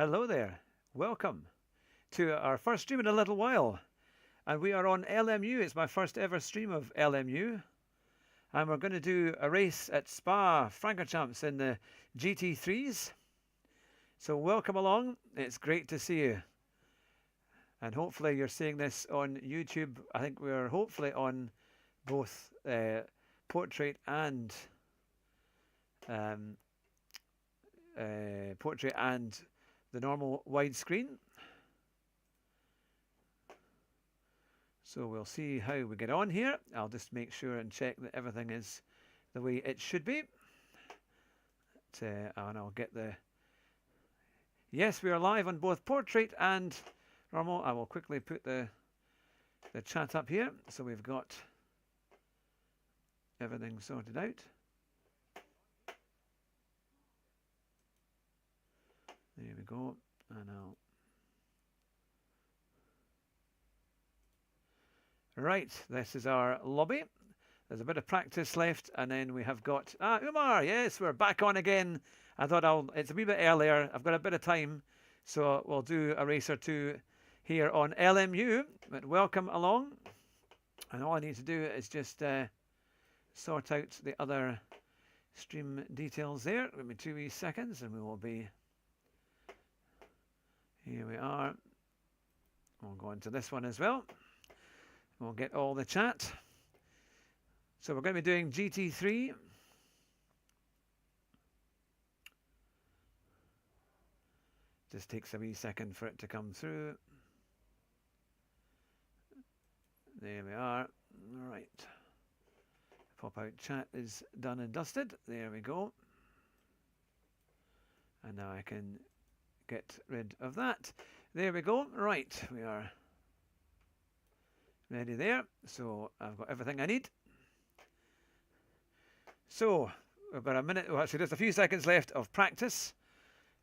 Hello there. Welcome to our first stream in a little while. And we are on LMU. It's my first ever stream of LMU. And we're going to do a race at Spa Francorchamps in the GT3s. So welcome along. It's great to see you. And hopefully you're seeing this on YouTube. I think we're hopefully on both portrait and the normal widescreen. So we'll see how we get on here. I'll just make sure and check that everything is the way it should be. And I'll get the... Yes, we are live on both portrait and normal. I will quickly put the chat up here. So we've got everything sorted out. There we go. And I'll... Right, this is our lobby. There's a bit of practice left, and then we have got Umar. Yes, we're back on again. I thought it's a wee bit earlier. I've got a bit of time, so we'll do a race or two here on LMU. But welcome along. And all I need to do is just sort out the other stream details there. Give me 2 wee seconds, and we will be... Here we are. We'll go into this one as well. We'll get all the chat. So we're going to be doing GT3. Just takes a wee second for it to come through. There we are. All right. Pop out chat is done and dusted. There we go. And now I can get rid of that. There we go. Right. We are ready there. So I've got everything I need. So we've got a minute, well, actually there's a few seconds left of practice.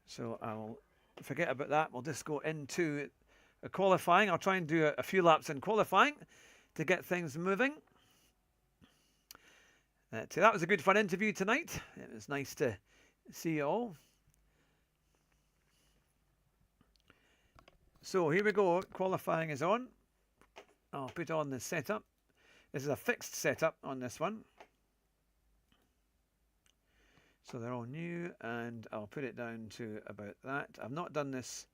So I'll forget about that. We'll just go into qualifying. I'll try and do a few laps in qualifying to get things moving. So that was a good fun interview tonight. It was nice to see you all. So here we go. Qualifying is on. I'll put on the setup. This is a fixed setup on this one. So they're all new, and I'll put it down to about that. I've not done this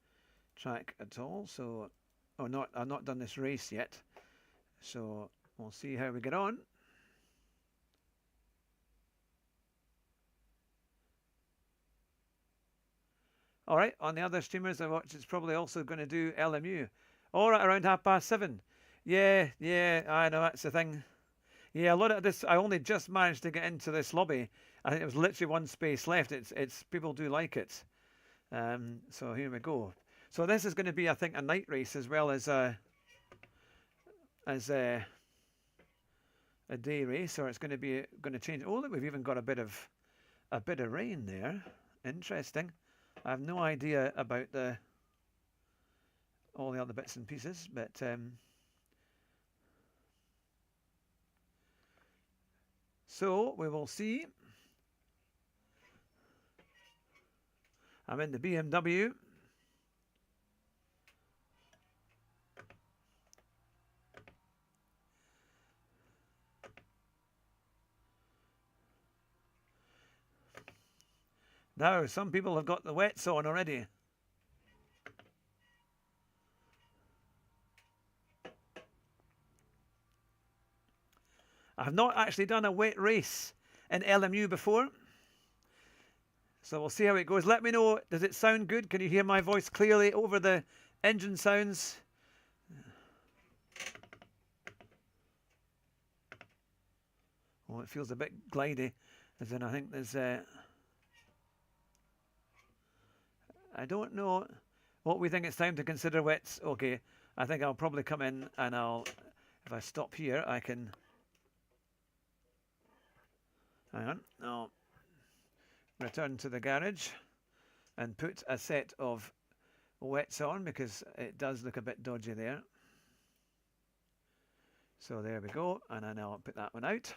track at all, so I've not done this race yet. So we'll see how we get on. All right, on the other streamers I watch, it's probably also going to do LMU. All right, around 7:30. Yeah, I know, that's the thing. Yeah, a lot of this, I only just managed to get into this lobby. I think it was literally one space left. It's people do like it. So here we go. So this is going to be, I think, a night race as well as a day race, or it's going to change. Oh, look, we've even got a bit of rain there. Interesting. I have no idea about all the other bits and pieces, but so we will see. I'm in the BMW. Now, some people have got the wets on already. I've not actually done a wet race in LMU before. So we'll see how it goes. Let me know, does it sound good? Can you hear my voice clearly over the engine sounds? Oh, it feels a bit glidey. As in, I think there's... I don't know what we think it's time to consider wets. Okay, I think I'll probably come in and if I stop here, I can... Hang on, I'll return to the garage and put a set of wets on because it does look a bit dodgy there. So there we go, and then I'll put that one out.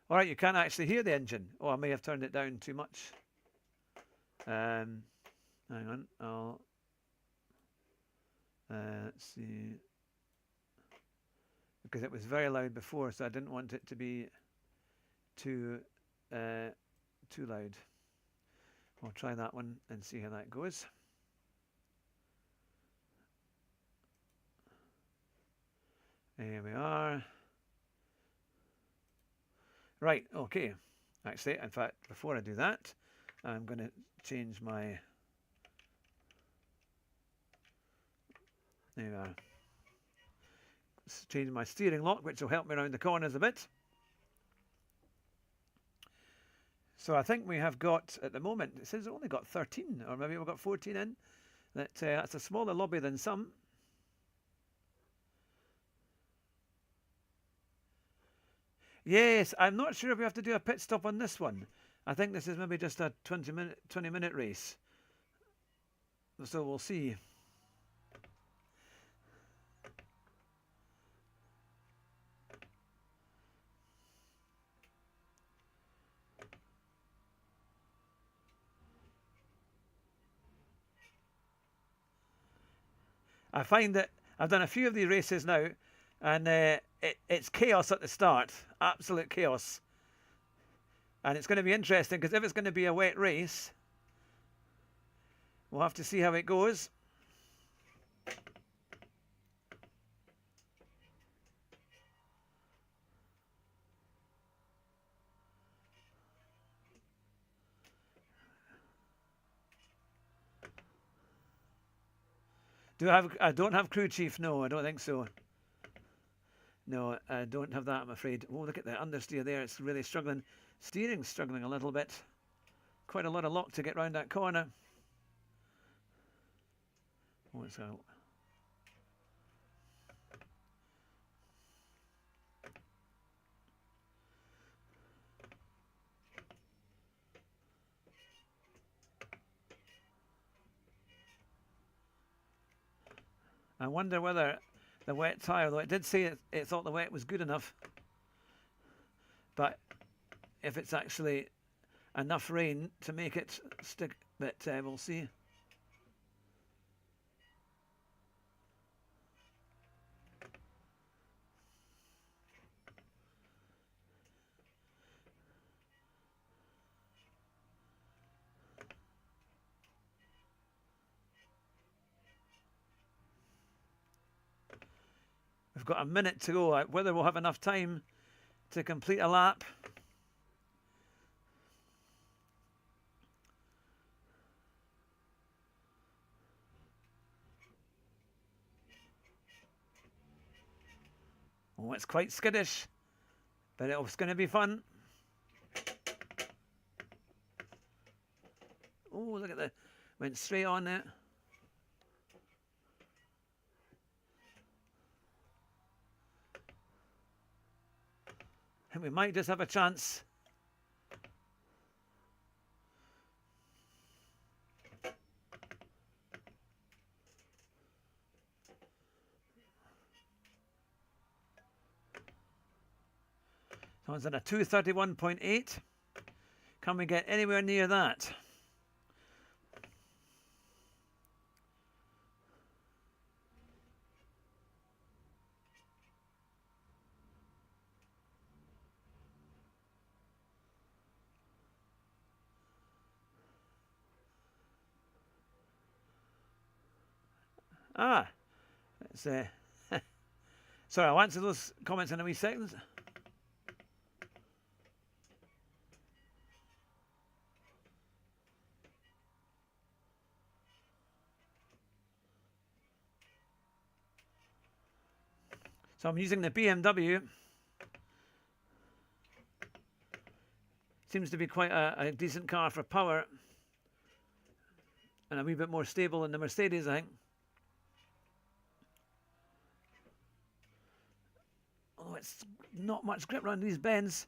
All right, you can't actually hear the engine. Oh, I may have turned it down too much. Hang on, I'll let's see, because it was very loud before, so I didn't want it to be too loud. I'll try that one and see how that goes. There we are. Right, okay. Actually, in fact, before I do that, I'm going to change my... There we are. Change my steering lock, which will help me around the corners a bit. So I think we have got, at the moment, it says we've only got 13, or maybe we've got 14 in. That's a smaller lobby than some. Yes, I'm not sure if we have to do a pit stop on this one. I think this is maybe just a 20-minute race. So we'll see. I find that I've done a few of these races now, and it's chaos at the start, absolute chaos. And it's going to be interesting, because if it's going to be a wet race, we'll have to see how it goes. I don't have crew chief? No, I don't think so. No, I don't have that, I'm afraid. Oh, look at the understeer there. It's really struggling. Steering's struggling a little bit. Quite a lot of lock to get round that corner. Oh, it's out. I wonder whether the wet tyre, though it did say it thought the wet was good enough, but if it's actually enough rain to make it stick, but we'll see. We've got a minute to go. Whether we'll have enough time to complete a lap. Oh, it's quite skittish, but it's going to be fun. Oh, look at went straight on there. And we might just have a chance. Someone's in a 2:31.8. Can we get anywhere near that? It's sorry, I'll answer those comments in a wee second. So I'm using the BMW. Seems to be quite a decent car for power, and a wee bit more stable than the Mercedes, I think. Oh, it's not much grip around these bends.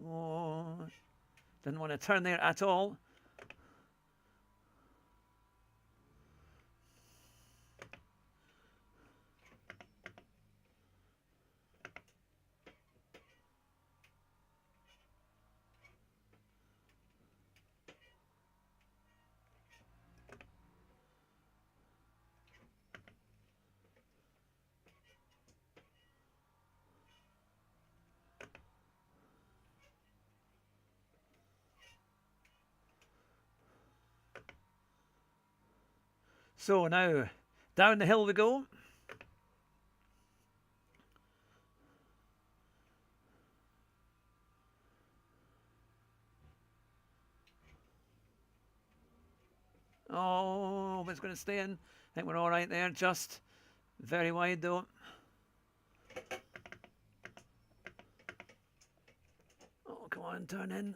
Oh, didn't want to turn there at all. So now, down the hill we go. Oh, it's going to stay in. I think we're all right there, just very wide though. Oh, come on, turn in.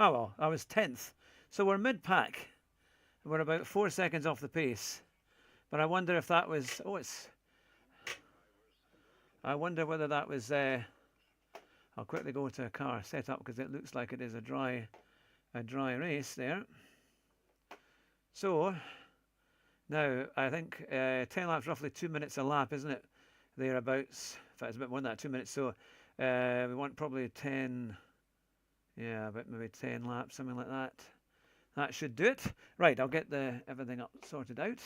Oh well, I was 10th. So we're mid-pack. We're about 4 seconds off the pace. But I wonder if that was... Oh, it's... I wonder whether that was... I'll quickly go to a car setup because it looks like it is a dry race there. So, now, I think 10 laps, roughly 2 minutes a lap, isn't it? Thereabouts. In fact, it's a bit more than that, 2 minutes. So, we want probably 10... Yeah, about maybe 10 laps, something like that. That should do it. Right, I'll get everything up sorted out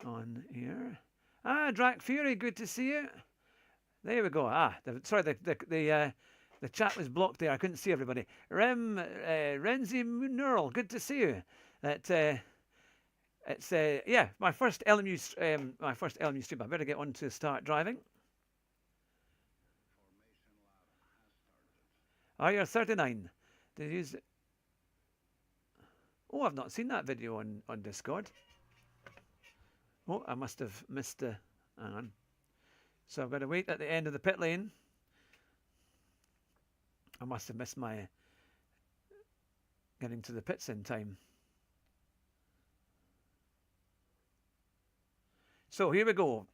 on here. Ah, Drac Fury, good to see you. There we go. Ah, sorry, the chat was blocked there. I couldn't see everybody. Renzi Neural, good to see you. It's yeah, my first LMU stream. I better get on to start driving. Oh, you're 39. Did you use... Oh, I've not seen that video on Discord. Oh, I must have missed the... Hang on. So I've got to wait at the end of the pit lane. I must have missed my getting to the pits in time. So here we go.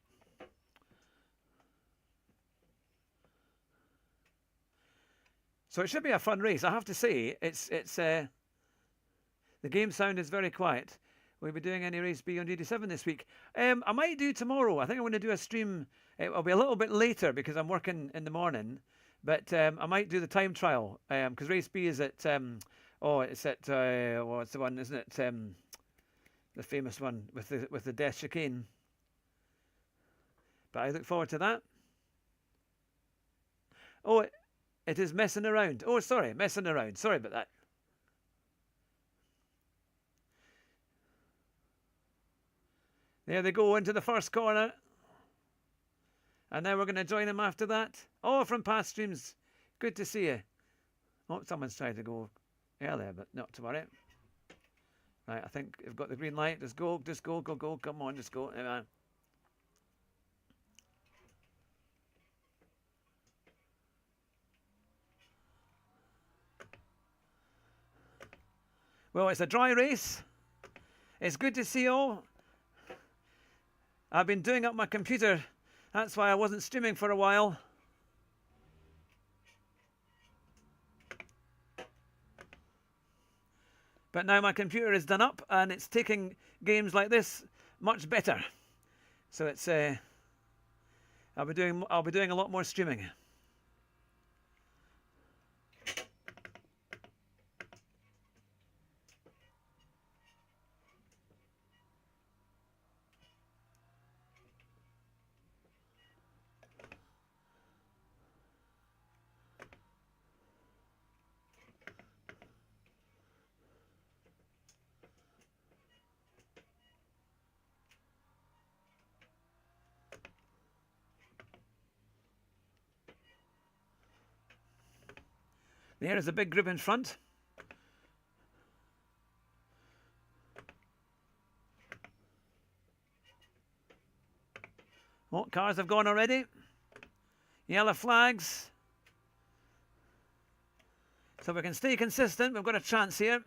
So it should be a fun race. I have to say, it's the game sound is very quiet. Will we be doing any race beyond 87 this week? I might do tomorrow. I think I'm going to do a stream. It'll be a little bit later because I'm working in the morning. But I might do the time trial because race B is at it's at what's the one, isn't it? The famous one with the death chicane. But I look forward to that. Oh, it is messing around. Oh, sorry, messing around. Sorry about that. There they go into the first corner. And now we're going to join them after that. Oh, from past streams. Good to see you. Oh, someone's tried to go earlier, but not to worry. Right, I think you've got the green light. Just go. Come on, just go. Well, it's a dry race. It's good to see you all. I've been doing up my computer. That's why I wasn't streaming for a while. But now my computer is done up and it's taking games like this much better. So it's I'll be doing a lot more streaming. There is a big group in front. Oh, cars have gone already. Yellow flags. So we can stay consistent. We've got a chance here.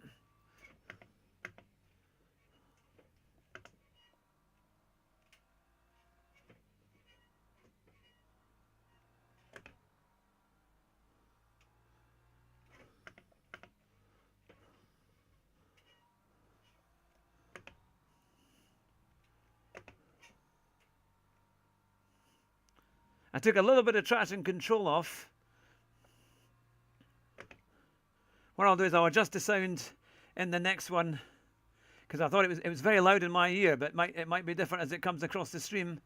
I took a little bit of traction control off. What I'll do is I'll adjust the sound in the next one because I thought it was very loud in my ear, but it might be different as it comes across the stream.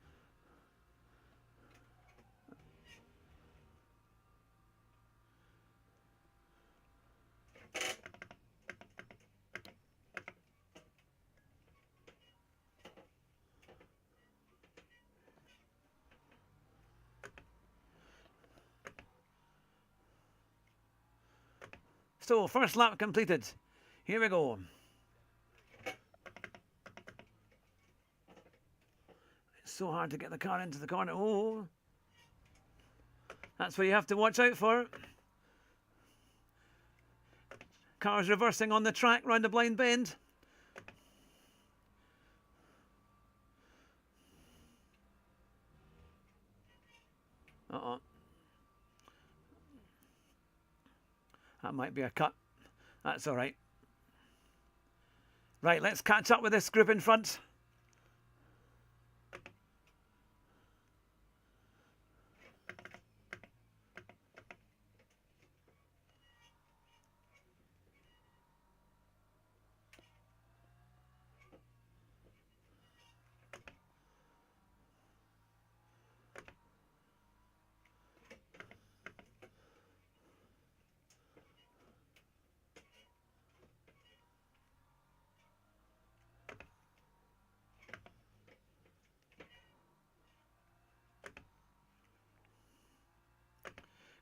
So, first lap completed. Here we go. It's so hard to get the car into the corner. Oh, that's what you have to watch out for. Cars reversing on the track round the blind bend. Uh-oh. That might be a cut. That's all right. Right, let's catch up with this group in front.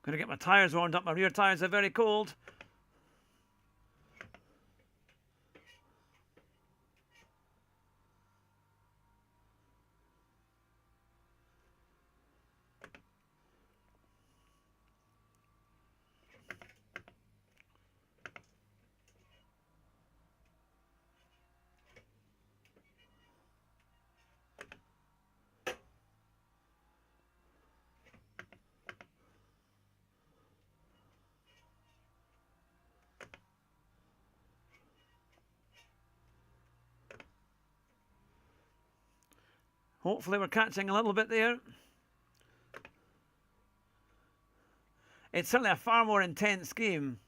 Going to get my tyres warmed up. My rear tyres are very cold. Hopefully we're catching a little bit there. It's certainly a far more intense game.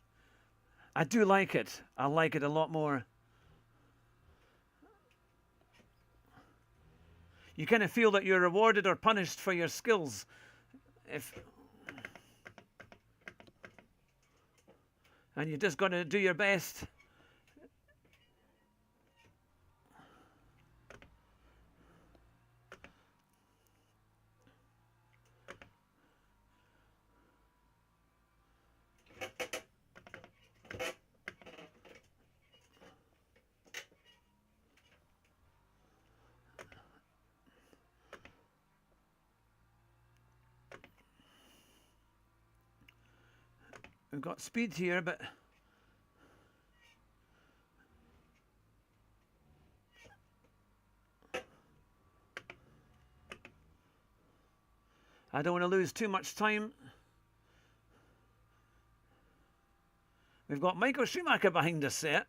I do like it. I like it a lot more. You kind of feel that you're rewarded or punished for your skills. And you're just going to do your best. We've got speed here, but I don't want to lose too much time. We've got Michael Schumacher behind us set.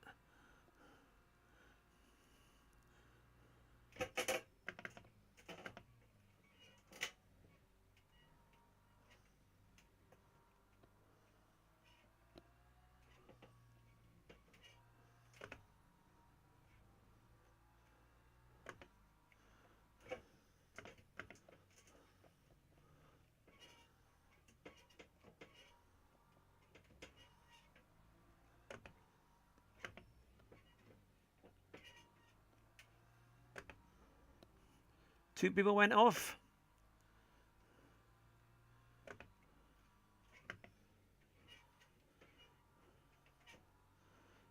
Two people went off.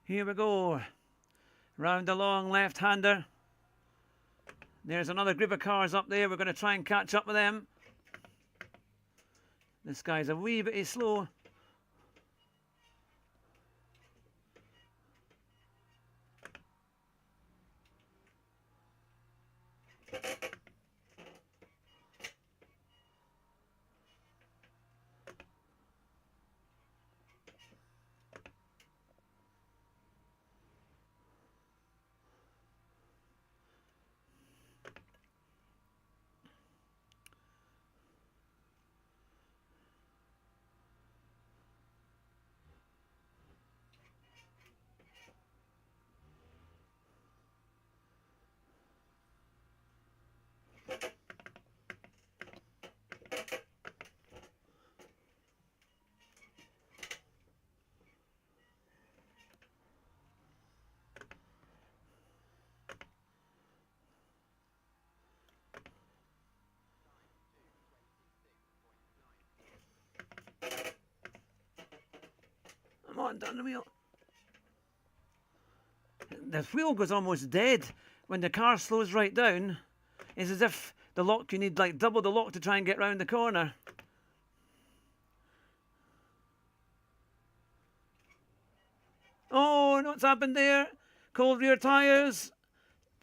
Here we go. Round the long left-hander. There's another group of cars up there. We're going to try and catch up with them. This guy's a wee bit slow. on, turn the wheel. The wheel goes almost dead when the car slows right down. It's as if the lock, you need like double the lock to try and get round the corner. Oh, what's happened there? Cold rear tyres.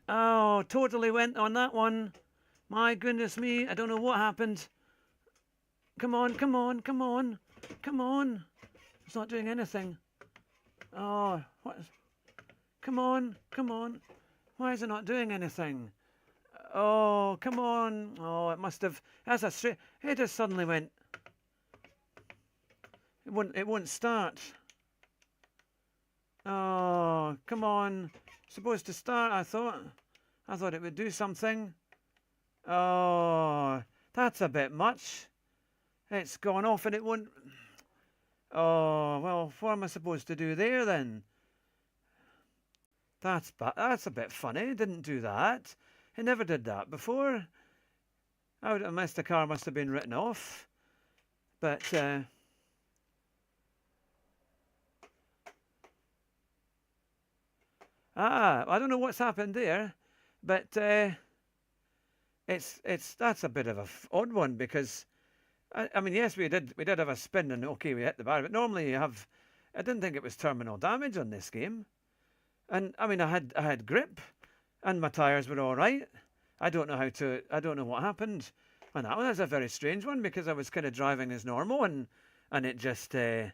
Oh, totally went on that one. My goodness me, I don't know what happened. Come on, come on, come on, come on. It's not doing anything. Oh, what? Come on, come on. Why is it not doing anything? Oh, come on. Oh, it must have. That's a straight. It just suddenly went. It won't start. Oh, come on. Supposed to start, I thought. I thought it would do something. Oh, that's a bit much. It's gone off and it won't. Oh, well, what am I supposed to do there then? That's a bit funny. It didn't do that. It never did that before. Unless the car must have been written off. But I don't know what's happened there, but that's a bit of an odd one because I mean, yes, we did have a spin and okay, we hit the bar, but normally I didn't think it was terminal damage on this game, and I mean I had grip, and my tyres were all right. I don't know what happened, and that was a very strange one because I was kind of driving as normal and it just it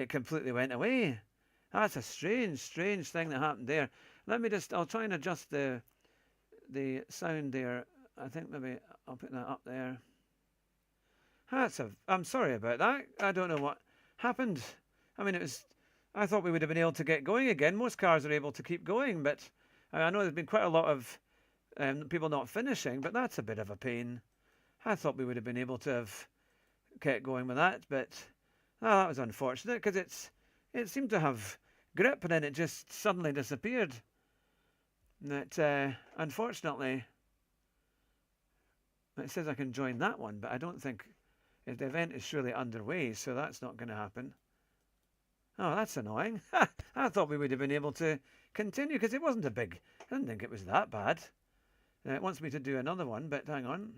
completely went away. That's a strange thing that happened there. I'll try and adjust the sound there. I think maybe I'll put that up there. I'm sorry about that. I don't know what happened. I mean, I thought we would have been able to get going again. Most cars are able to keep going, but I know there's been quite a lot of people not finishing, but that's a bit of a pain. I thought we would have been able to have kept going with that, but that was unfortunate because it seemed to have grip and then it just suddenly disappeared. That unfortunately, it says I can join that one, but I don't think the event is surely underway, so that's not going to happen. Oh, that's annoying. I thought we would have been able to continue because it wasn't I didn't think it was that bad. It wants me to do another one, but hang on.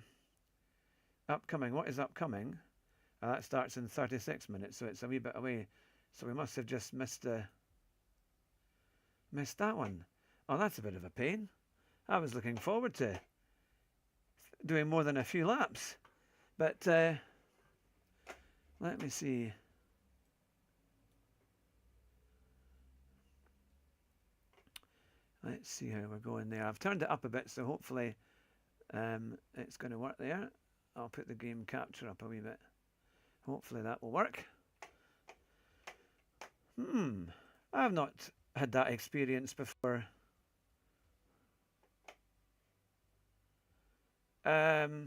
Upcoming. What is upcoming? That starts in 36 minutes, so it's a wee bit away. So we must have just missed that one. Oh, that's a bit of a pain. I was looking forward to doing more than a few laps. But let me see. Let's see how we're going there. I've turned it up a bit, so hopefully it's going to work there. I'll put the game capture up a wee bit. Hopefully that will work. I've not had that experience before. That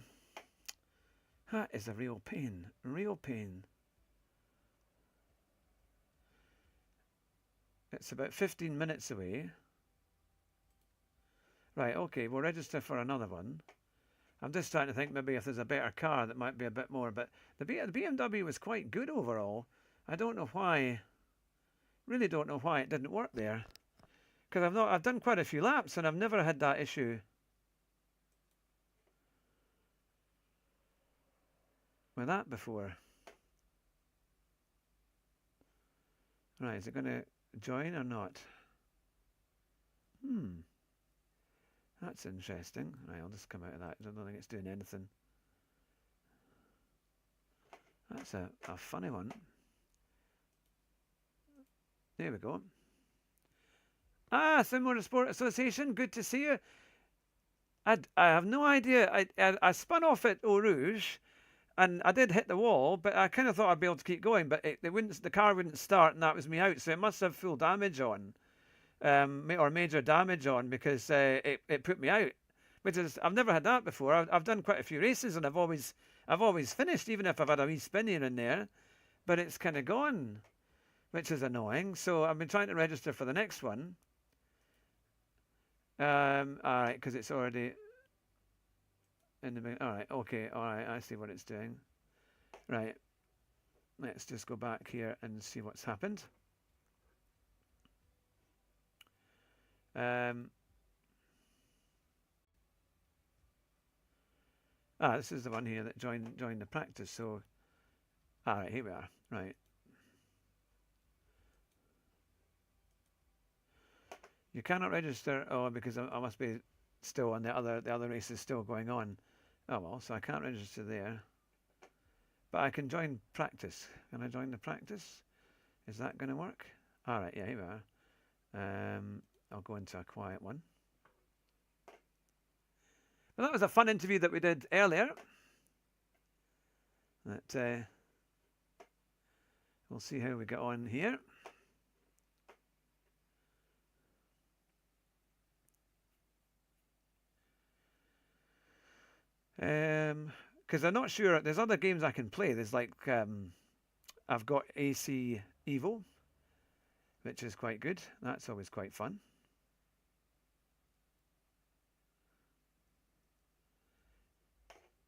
is a real pain. Real pain. It's about 15 minutes away. Right, okay, we'll register for another one. I'm just trying to think maybe if there's a better car that might be a bit more, but the BMW was quite good overall. I don't know why, really don't know why it didn't work there. Because I've done quite a few laps and I've never had that issue with that before. Right, is it going to join or not? That's interesting. Right, I'll just come out of that. I don't think it's doing anything. That's a funny one. There we go. Sim Motorsport Association, good to see you. I have no idea. I spun off at Eau Rouge, and I did hit the wall, but I kind of thought I'd be able to keep going, but the car wouldn't start, and that was me out. So it must have full damage on. Or major damage on because it put me out, which is I've never had that before. I've done quite a few races and I've always finished, even if I've had a wee spin here and there, but it's kind of gone, which is annoying. So I've been trying to register for the next one. All right, because it's already in the all right. Okay, all right. I see what it's doing. Right, let's just go back here and see what's happened. This is the one here that joined the practice. So, all right, here we are. Right. You cannot register. Oh, because I must be still on the other race is still going on. Oh well, so I can't register there. But I can join practice. Can I join the practice? Is that going to work? All right, yeah, here we are. I'll go into a quiet one. Well, that was a fun interview that we did earlier. That we'll see how we get on here. Because I'm not sure. There's other games I can play. There's like I've got AC Evo, which is quite good. That's always quite fun.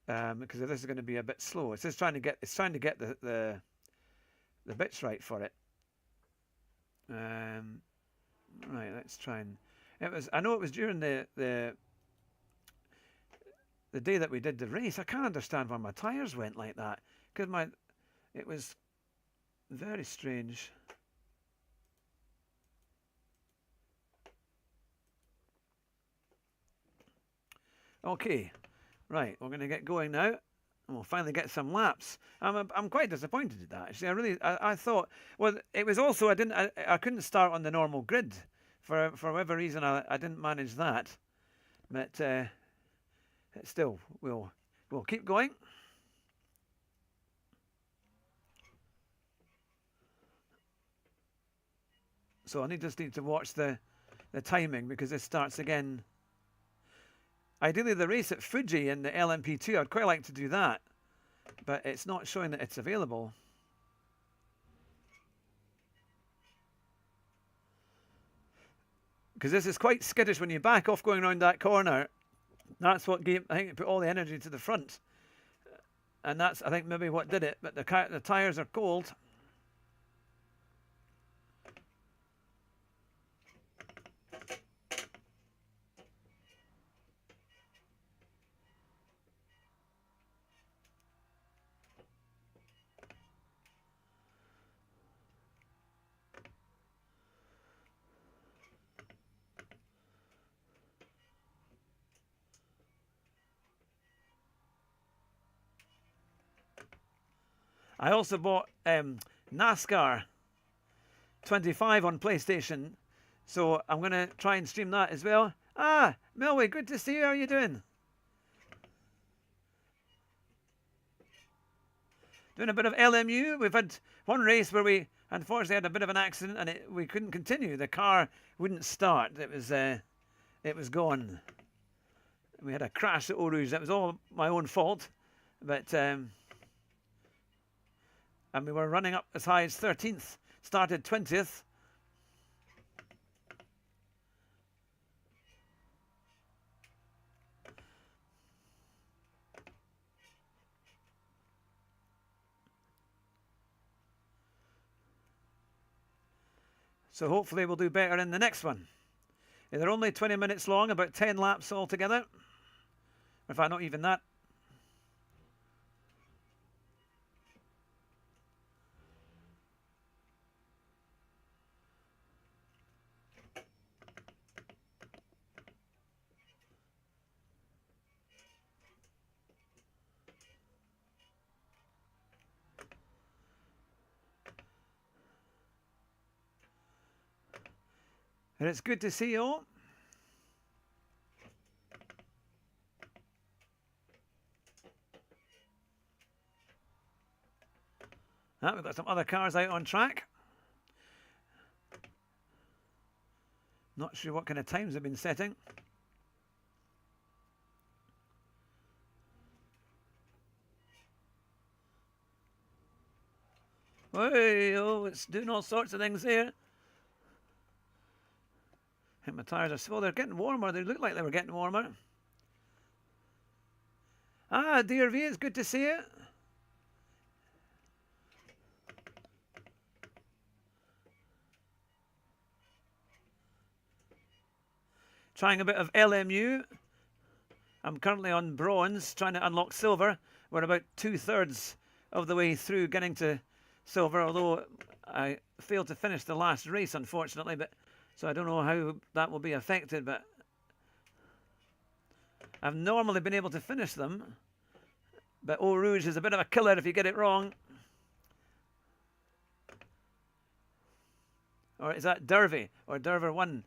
Because this is going to be a bit slow. It's just trying to get the bits right for it. Right, let's try and. I know it was during the day that we did the race. I can't understand why my tires went like that, because it was very strange. Okay, right, we're going to get going now. And we'll finally get some laps. I'm quite disappointed at that. Actually, I thought, well, it was also I couldn't start on the normal grid for whatever reason. I didn't manage that, but still we'll keep going. So I just need to watch the timing, because this starts again. Ideally, the race at Fuji in the LMP2, I'd quite like to do that, but it's not showing that it's available. Because this is quite skittish when you back off going around that corner. That's what I think it put all the energy to the front, and that's, I think, maybe what did it. But the tires are cold. I also bought NASCAR 25 on PlayStation, so I'm going to try and stream that as well. Ah, Milway, good to see you. How are you doing? Doing a bit of LMU. We've had one race where we unfortunately had a bit of an accident, and we couldn't continue. The car wouldn't start. It was gone. We had a crash at Eau Rouge. That was all my own fault, but and we were running up as high as 13th. Started 20th. So hopefully we'll do better in the next one. They're only 20 minutes long, about 10 laps altogether. In fact, not even that. And it's good to see you all. We've got some other cars out on track. Not sure what kind of times they've been setting. Hey, oh, it's doing all sorts of things here. And my tyres are slow. They're getting warmer. They look like they were getting warmer. Ah, DRV, it's good to see you. Trying a bit of LMU. I'm currently on bronze, trying to unlock silver. We're about 2/3 of the way through getting to silver, although I failed to finish the last race, unfortunately, but so I don't know how that will be affected, but I've normally been able to finish them. But Eau Rouge is a bit of a killer if you get it wrong. Or is that Derby or Derver 1?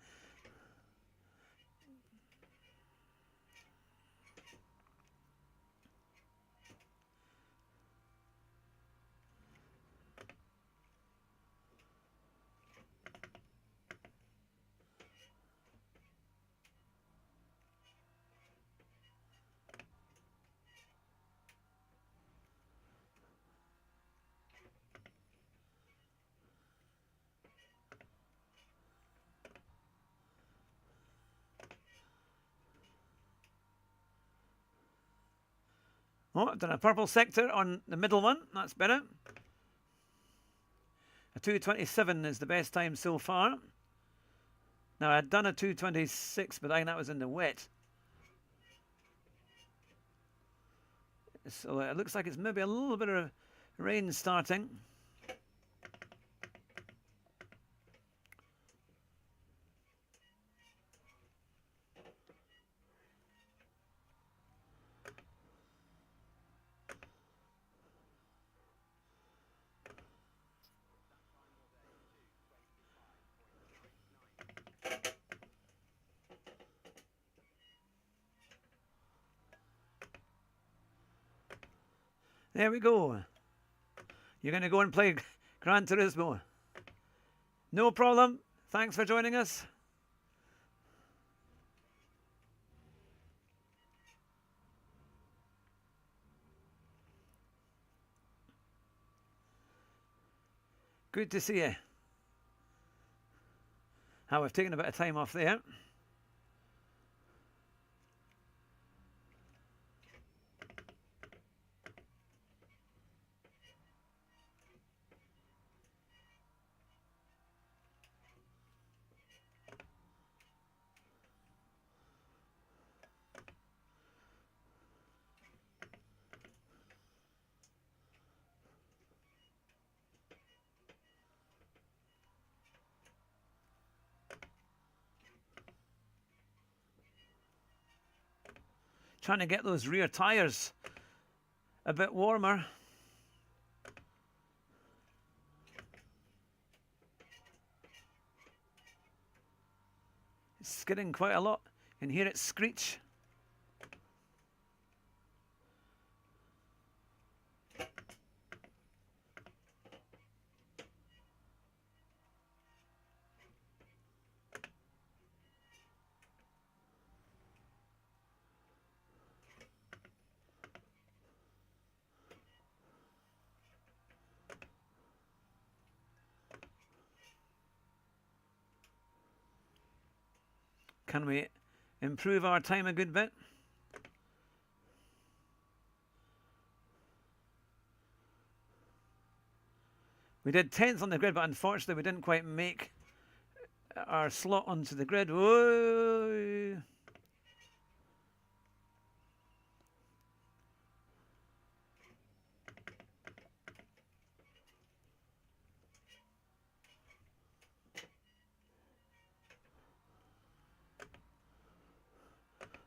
Oh, I've done a purple sector on the middle one. That's better. A 2:27 is the best time so far. Now, I'd done a 2:26, but I think that was in the wet. So it looks like it's maybe a little bit of rain starting. There we go. You're going to go and play Gran Turismo. No problem. Thanks for joining us. Good to see you. How we've taken a bit of time off there. Trying to get those rear tyres a bit warmer. It's skidding quite a lot. You can hear it screech. Can we improve our time a good bit? We did 10th on the grid, but unfortunately we didn't quite make our slot onto the grid. Whoa!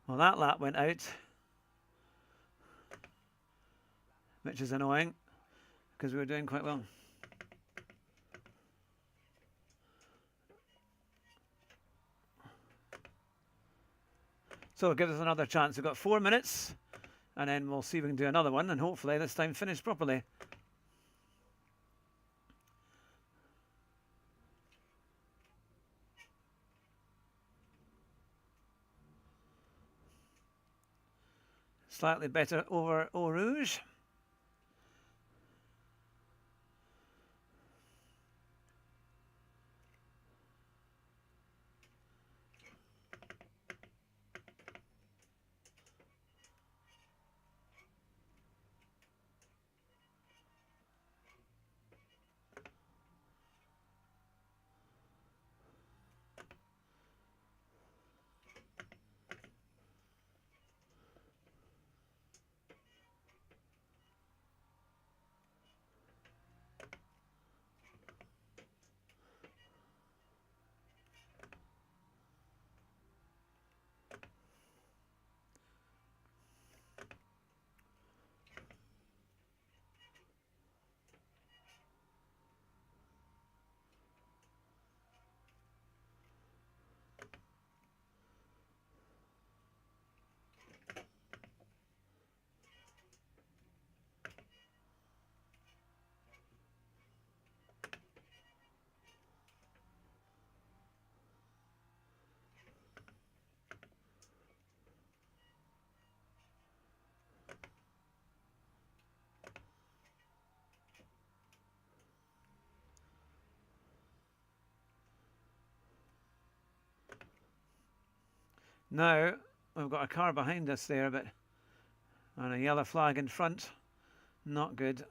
Well, that lap went out, which is annoying because we were doing quite well. So give us another chance. We've got 4 minutes, and then we'll see if we can do another one, and hopefully this time finish properly. Slightly better over Eau Rouge. Now, we've got a car behind us there, but and a yellow flag in front. Not good.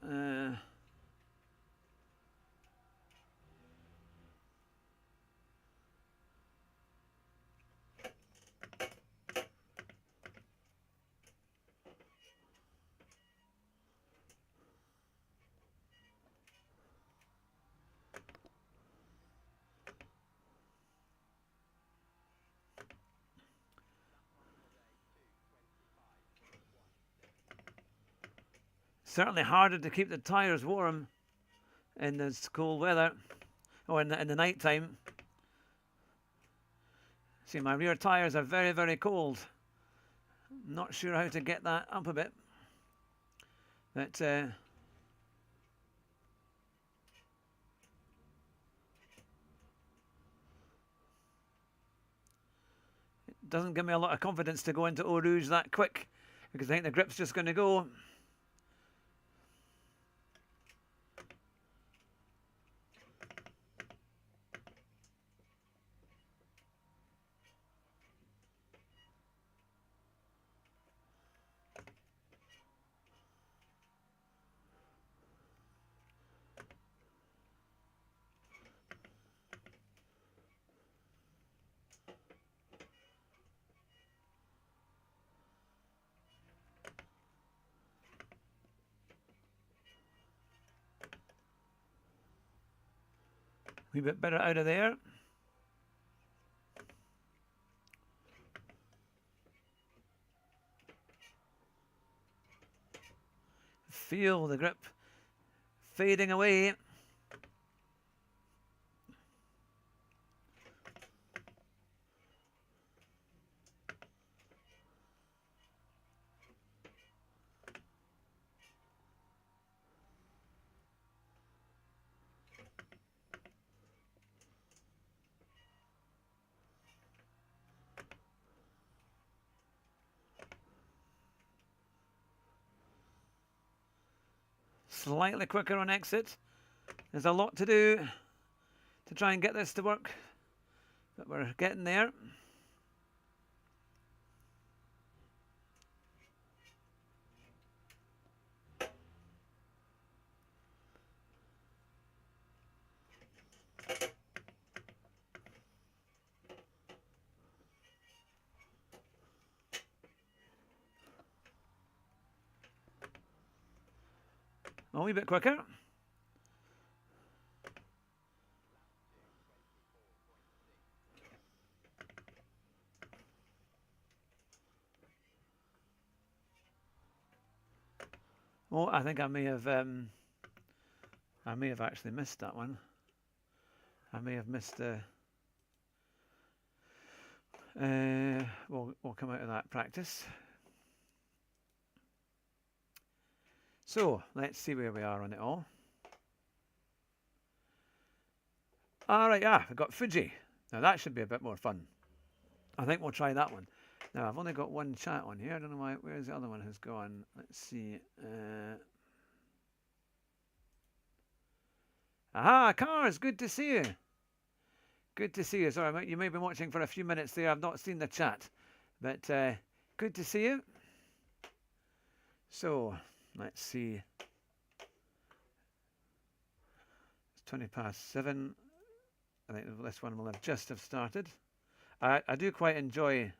Certainly harder to keep the tyres warm in this cold weather, or in the night time. See, my rear tyres are very, very cold. Not sure how to get that up a bit, but it doesn't give me a lot of confidence to go into Eau Rouge that quick, because I think the grip's just going to go. A wee bit better out of there. Feel the grip fading away. Slightly quicker on exit. There's a lot to do to try and get this to work, but we're getting there. A wee bit quicker. Oh, I think I may have actually missed that one. I may have missed the. We'll come out of that practice. So let's see where we are on it all. All right, we've got Fuji. Now that should be a bit more fun. I think we'll try that one. Now I've only got one chat on here. I don't know why. Where's the other one has gone? Let's see. Aha, Cars. Good to see you. Good to see you. Sorry, you may have been watching for a few minutes there. I've not seen the chat, but good to see you. So let's see. It's 7:20. I think this one will have just have started. I do quite enjoy.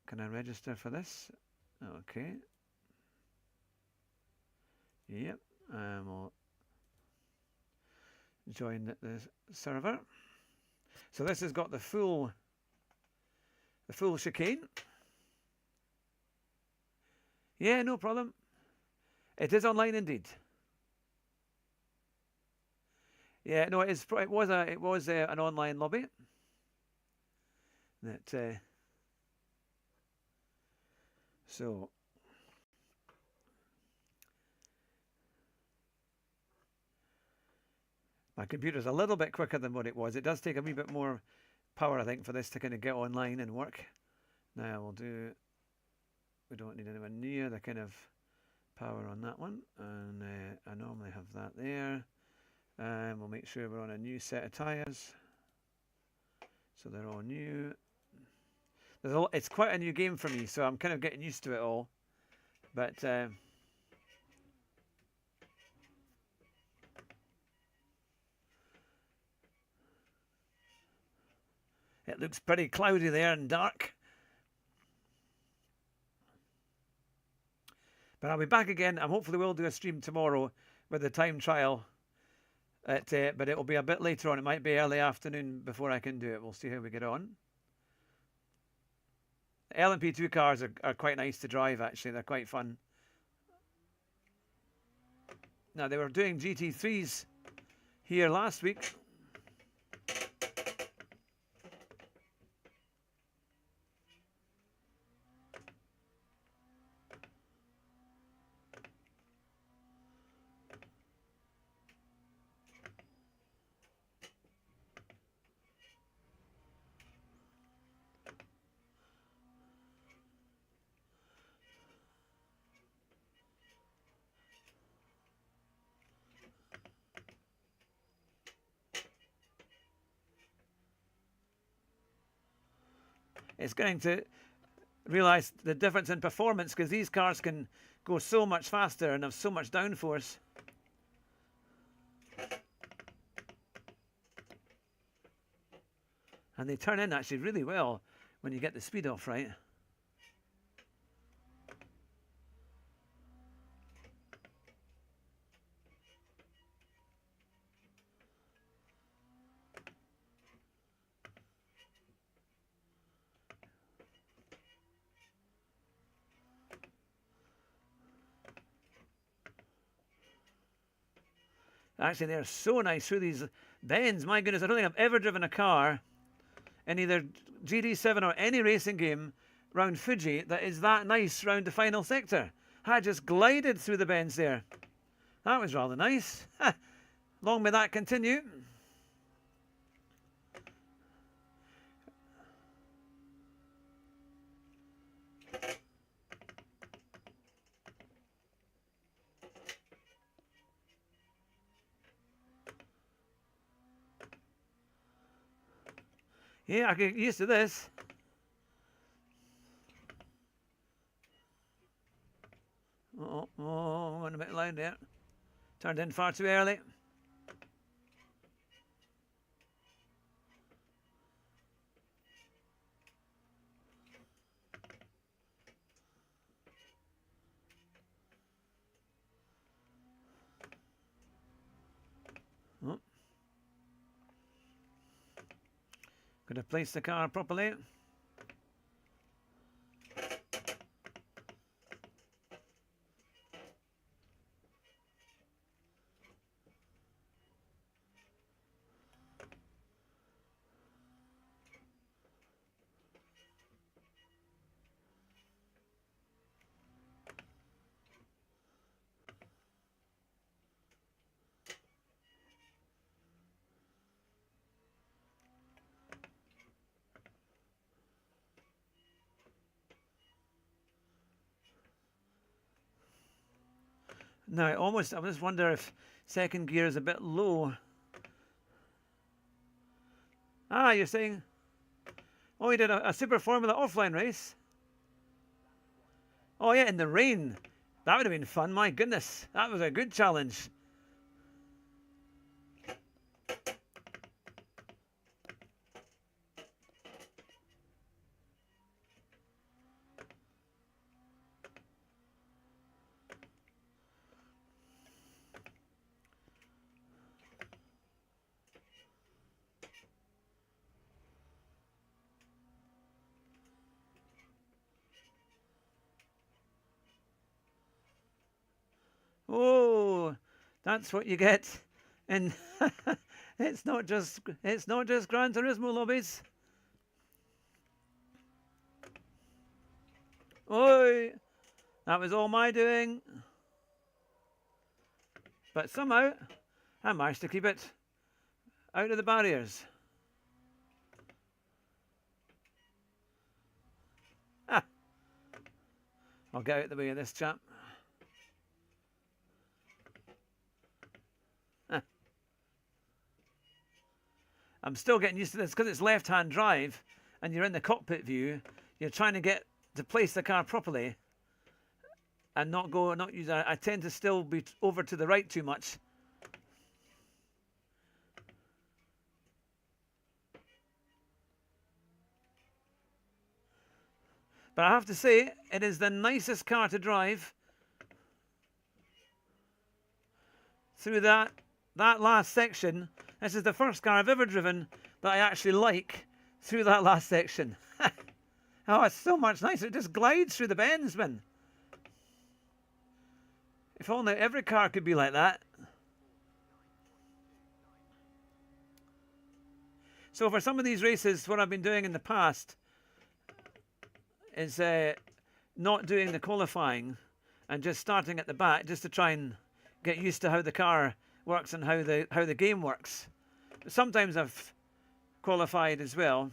Can I register for this? Okay. Yep. We'll join the server. So this has got the full chicane. Yeah, no problem. It is online indeed. Yeah, no, it was an online lobby. That so. My computer's a little bit quicker than what it was. It does take a wee bit more power, I think, for this to kind of get online and work. Now we don't need anywhere near the kind of power on that one. And I normally have that there. And we'll make sure we're on a new set of tyres. So they're all new. It's quite a new game for me, so I'm kind of getting used to it all. But it looks pretty cloudy there and dark. But I'll be back again. I hopefully will do a stream tomorrow with the time trial. But it'll be a bit later on. It might be early afternoon before I can do it. We'll see how we get on. LMP2 cars are quite nice to drive, actually. They're quite fun. Now, they were doing GT3s here last week. It's going to realize the difference in performance because these cars can go so much faster and have so much downforce. And they turn in actually really well when you get the speed off right. Actually, they're so nice through these bends. My goodness, I don't think I've ever driven a car in either GD7 or any racing game round Fuji that is that nice round the final sector. I just glided through the bends there. That was rather nice. Long may that continue. Yeah, I get used to this. Oh, went a bit loud there. Turned in far too early. Oh. Could have placed the car properly. Now, I just wonder if second gear is a bit low. Ah, you're saying, oh, you did a Super Formula offline race? Oh, yeah, in the rain. That would have been fun, my goodness. That was a good challenge. Oh, that's what you get. And it's not just Gran Turismo lobbies. Oi, that was all my doing. But somehow I managed to keep it out of the barriers. Ah, I'll get out of the way of this chap. I'm still getting used to this because it's left-hand drive and you're in the cockpit view. You're trying to get to place the car properly and not use. I tend to still be over to the right too much. But I have to say, it is the nicest car to drive through that last section. This is the first car I've ever driven that I actually like through that last section. Oh, it's so much nicer. It just glides through the bends, man. If only every car could be like that. So for some of these races, what I've been doing in the past is not doing the qualifying and just starting at the back just to try and get used to how the car works and how the game works. Sometimes I've qualified as well.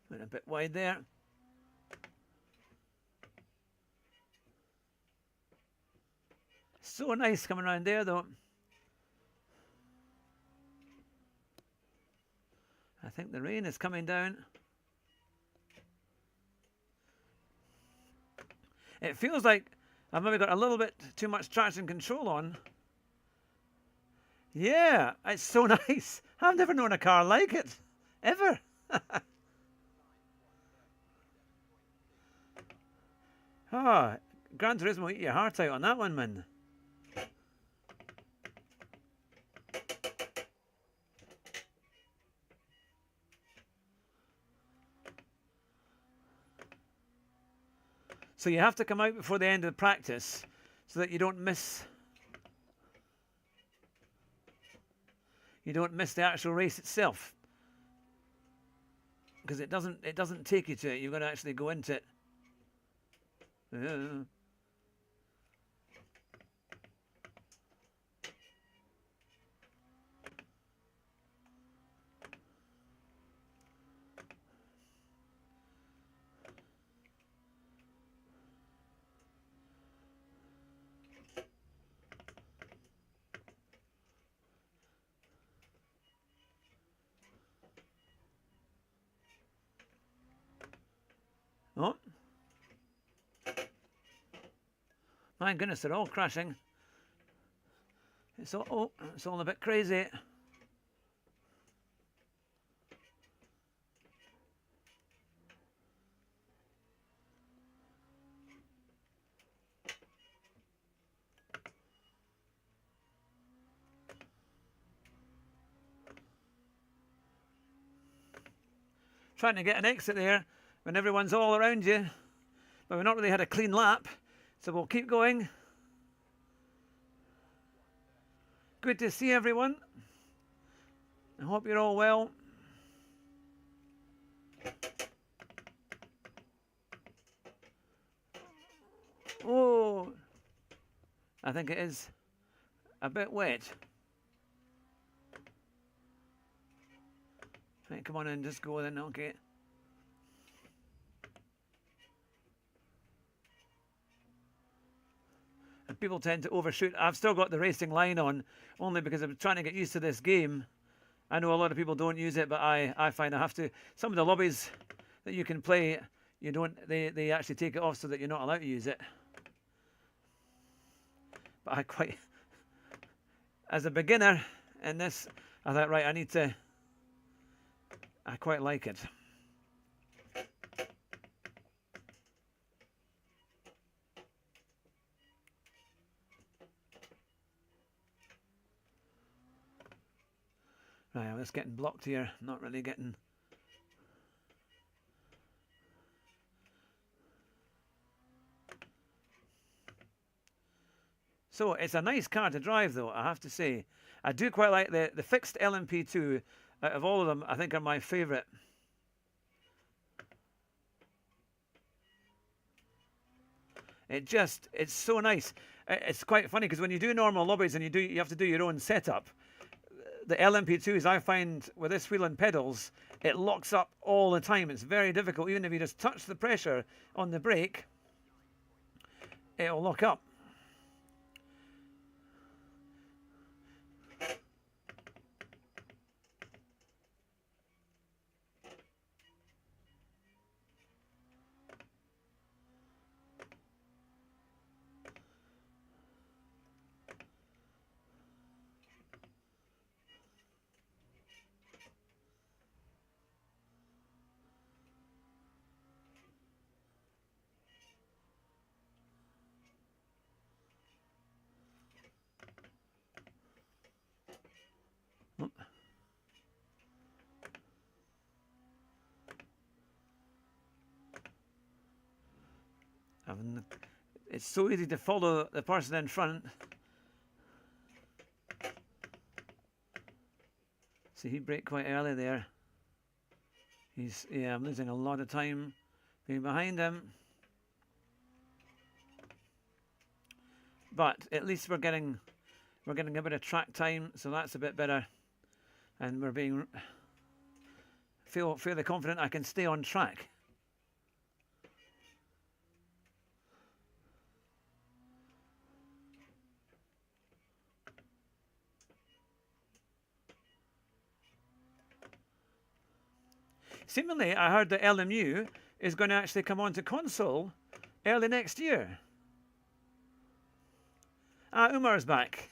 Went a bit wide there. So nice coming around there though. I think the rain is coming down. It feels like I've maybe got a little bit too much traction control on. Yeah, it's so nice. I've never known a car like it, ever. Ah, Gran Turismo will eat your heart out on that one, man. So you have to come out before the end of the practice so that you don't miss the actual race itself. Because it doesn't take you to it. You've got to actually go into it. Oh. My goodness, they're all crashing. It's all a bit crazy. Trying to get an exit there when everyone's all around you. But we've not really had a clean lap, so we'll keep going. Good to see everyone. I hope you're all well. Oh, I think it is a bit wet. Right, come on in, just go then, okay. And people tend to overshoot. I've still got the racing line on, only because I'm trying to get used to this game. I know a lot of people don't use it, but I find I have to. Some of the lobbies that you can play, you don't. They actually take it off so that you're not allowed to use it. But I quite, as a beginner in this, I thought, right, I quite like it. It's getting blocked here. Not really getting. So it's a nice car to drive, though, I have to say. I do quite like the fixed LMP2. Out of all of them, I think are my favourite. It's so nice. It's quite funny because when you do normal lobbies and you have to do your own setup, the LMP2s, I find with this wheel and pedals, it locks up all the time. It's very difficult. Even if you just touch the pressure on the brake, it'll lock up. It's so easy to follow the person in front. See, he braked quite early there. I'm losing a lot of time being behind him. But at least we're getting a bit of track time, so that's a bit better. And we're fairly confident I can stay on track. Seemingly, I heard that LMU is going to actually come onto console early next year. Umar's back.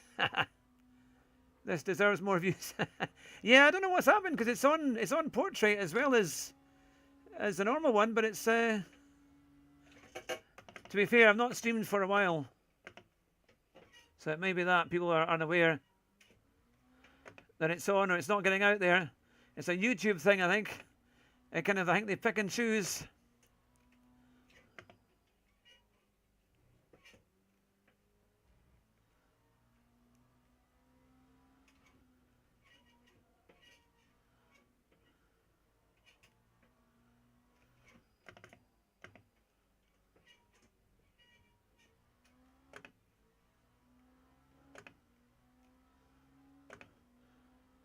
This deserves more views. Yeah, I don't know what's happened because it's on portrait as well as the normal one, but it's to be fair, I've not streamed for a while, so it may be that people are unaware that it's on or it's not getting out there. It's a YouTube thing, I think. I think they pick and choose.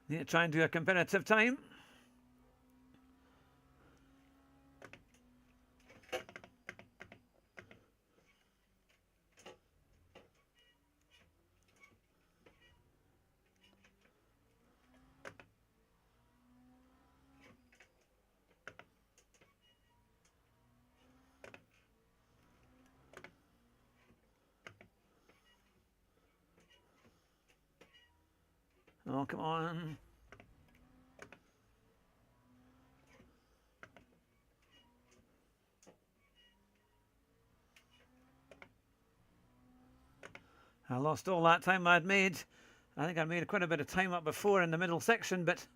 Need to try and do a competitive time. Oh, come on. I lost all that time I'd made. I think I made quite a bit of time up before in the middle section, but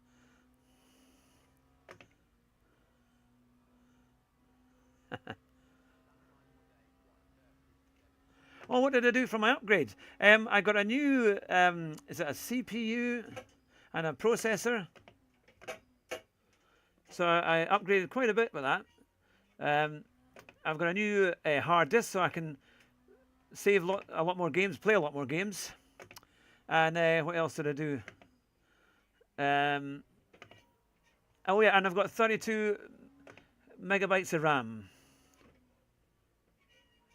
oh, what did I do for my upgrade? I got a new, is it a CPU and a processor? So I upgraded quite a bit with that. I've got a new hard disk so I can save a lot more games, play a lot more games. And what else did I do? Oh yeah, and I've got 32 megabytes of RAM.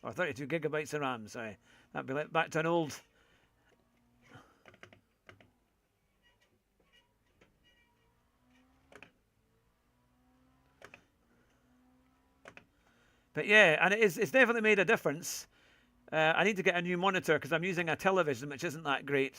Or 32 gigabytes of RAM, sorry. That'd be like back to an old... But yeah, and it's definitely made a difference. I need to get a new monitor because I'm using a television which isn't that great.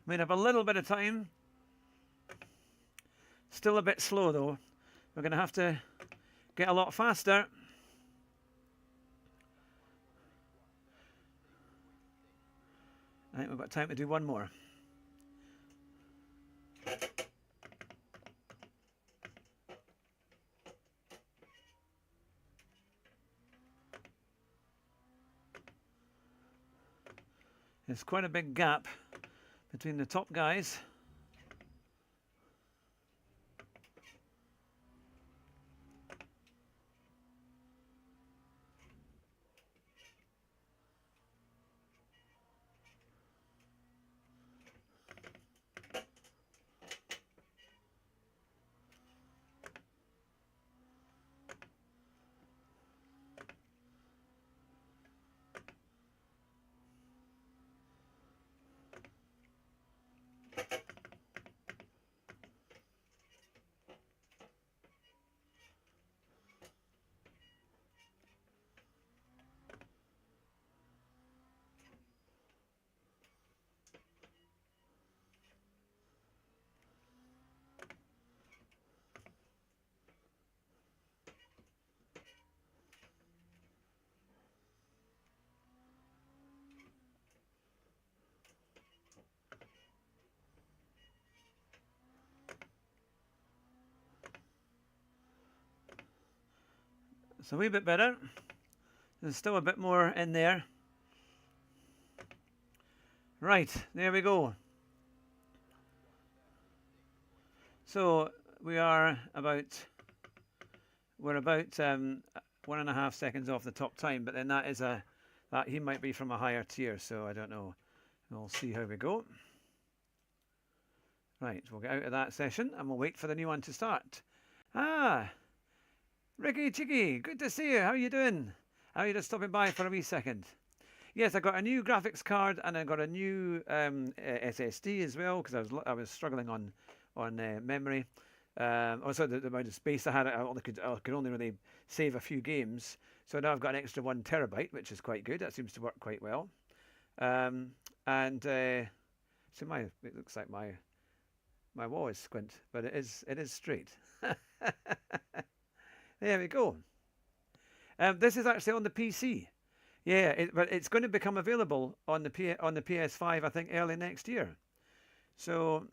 Might have a little bit of time. Still a bit slow though. We're going to have to get a lot faster. I think we've got time to do one more. There's quite a big gap between the top guys. It's a wee bit better. There's still a bit more in there. Right, there we go. So we're about 1.5 seconds off the top time, but then that he might be from a higher tier, so I don't know. We'll see how we go. Right, we'll get out of that session and we'll wait for the new one to start. Ah, Ricky Chicky, good to see you. How are you doing? How are you just stopping by for a wee second? Yes, I got a new graphics card and I got a new SSD as well because I was struggling on memory. Also, the amount of space I had, I could only really save a few games. So now I've got an extra 1 terabyte, which is quite good. That seems to work quite well. So it looks like my wall is squint, but it is straight. There we go. This is actually on the PC. Yeah, but it's going to become available on the PS5, I think, early next year. So,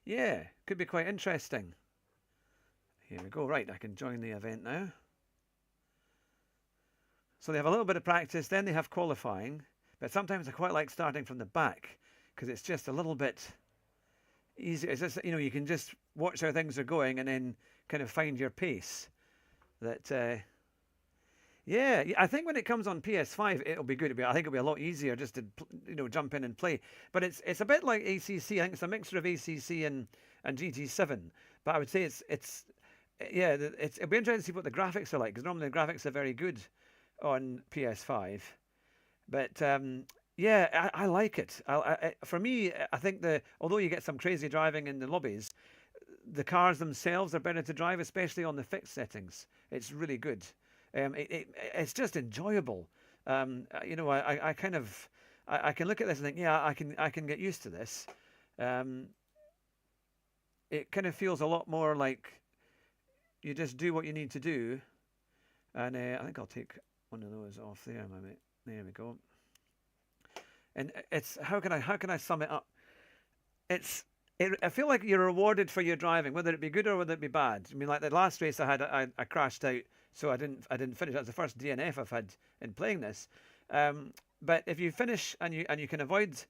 yeah, could be quite interesting. Here we go. Right, I can join the event now. So they have a little bit of practice, then they have qualifying. But sometimes I quite like starting from the back because it's just a little bit easier. It's just, you can just watch how things are going and then kind of find your pace. Yeah, I think when it comes on PS5, it'll be good. I think it'll be a lot easier just to jump in and play. But it's a bit like ACC. I think it's a mixture of ACC and GT7. But I would say it'll be interesting to see what the graphics are like because normally the graphics are very good on PS5. But yeah, I like it. For me, I think although you get some crazy driving in the lobbies, the cars themselves are better to drive, especially on the fixed settings. It's really good. It's just enjoyable. I can look at this and think, yeah, I can get used to this. It kind of feels a lot more like you just do what you need to do. And I think I'll take one of those off there, my mate. There we go. And it's how can I sum it up? I feel like you're rewarded for your driving, whether it be good or whether it be bad. I mean, like the last race I had, I crashed out, so I didn't finish. That's the first DNF I've had in playing this. But if you finish and you can avoid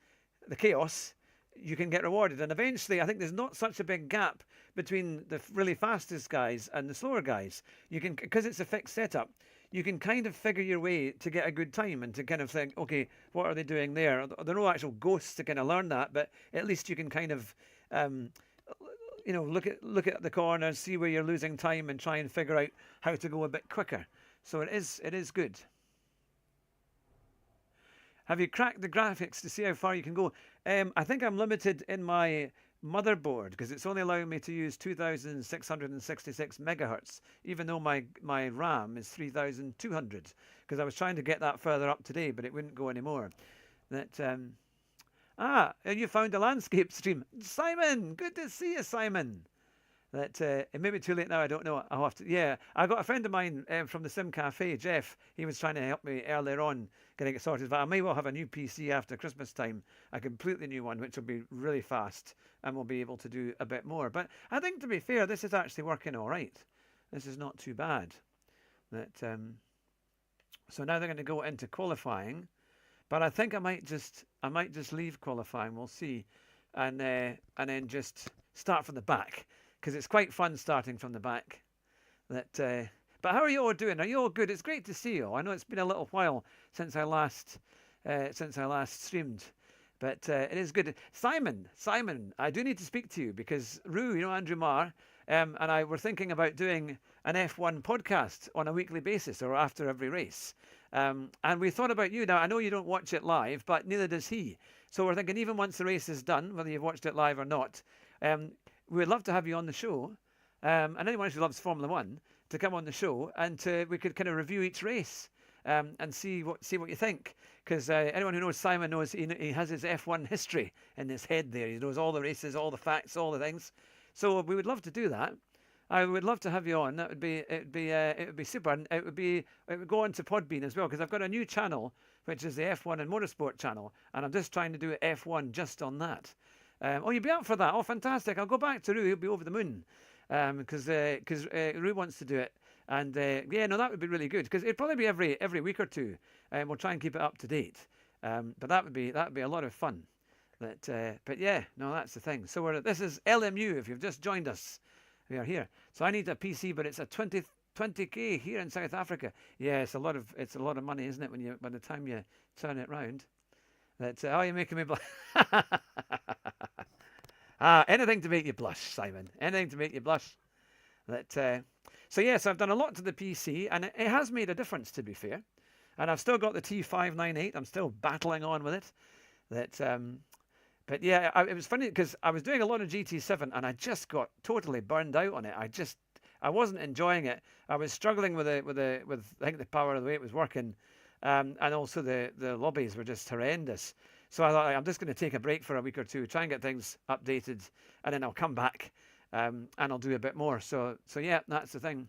the chaos, you can get rewarded. And eventually, I think there's not such a big gap between the really fastest guys and the slower guys. Because it's a fixed setup, you can kind of figure your way to get a good time and to kind of think, okay, what are they doing there? There are no actual ghosts to kind of learn that, but at least you can kind of look at the corners, see where you're losing time, and try and figure out how to go a bit quicker. So it is good. Have you cracked the graphics to see how far you can go? I think I'm limited in my motherboard because it's only allowing me to use 2,666 megahertz, even though my RAM is 3,200. Because I was trying to get that further up today, but it wouldn't go anymore. You found a landscape stream. Simon, good to see you, Simon. That it may be too late now. I don't know. I'll have to. Yeah, I got a friend of mine from the Sim Cafe, Jeff. He was trying to help me earlier on getting it sorted. But I may well have a new PC after Christmas time, a completely new one, which will be really fast, and we'll be able to do a bit more. But I think, to be fair, this is actually working all right. This is not too bad. That so now they're going to go into qualifying, but I think I might just leave qualifying. We'll see, and then just start from the back, because it's quite fun starting from the back. That but how are you all doing? Are you all good? It's great to see you all. I know it's been a little while since I last streamed, but it is good. Simon, I do need to speak to you because Rue, Andrew Marr, and I were thinking about doing an F1 podcast on a weekly basis or after every race. And we thought about you. Now, I know you don't watch it live, but neither does he. So we're thinking even once the race is done, whether you've watched it live or not, we'd love to have you on the show. And anyone who loves Formula One to come on the show, and we could kind of review each race and see what you think. Because anyone who knows Simon knows he has his F1 history in his head there. He knows all the races, all the facts, all the things. So we would love to do that. I would love to have you on. It would be super, and it would go on to Podbean as well, because I've got a new channel which is the F1 and Motorsport channel, and I'm just trying to do F1 just on that. You'd be up for that? Oh, fantastic! I'll go back to Rue. He'll be over the moon, because Rue wants to do it, and that would be really good, because it'd probably be every week or two, and we'll try and keep it up to date. But that would be a lot of fun. But that's the thing. So this is LMU. If you've just joined us, we are here. So I need a PC, but it's a 20k here in South Africa. Yeah, it's a lot of money, isn't it? By the time you turn it round. You're making me blush. Anything to make you blush, Simon. Anything to make you blush. So I've done a lot to the PC, and it has made a difference, to be fair. And I've still got the T598. I'm still battling on with it. But yeah, it was funny because I was doing a lot of GT7 and I just got totally burned out on it. I wasn't enjoying it. I was struggling with I think the power of the way it was working, and also the lobbies were just horrendous. So I thought I'm just going to take a break for a week or two, try and get things updated, and then I'll come back and I'll do a bit more. So yeah, that's the thing.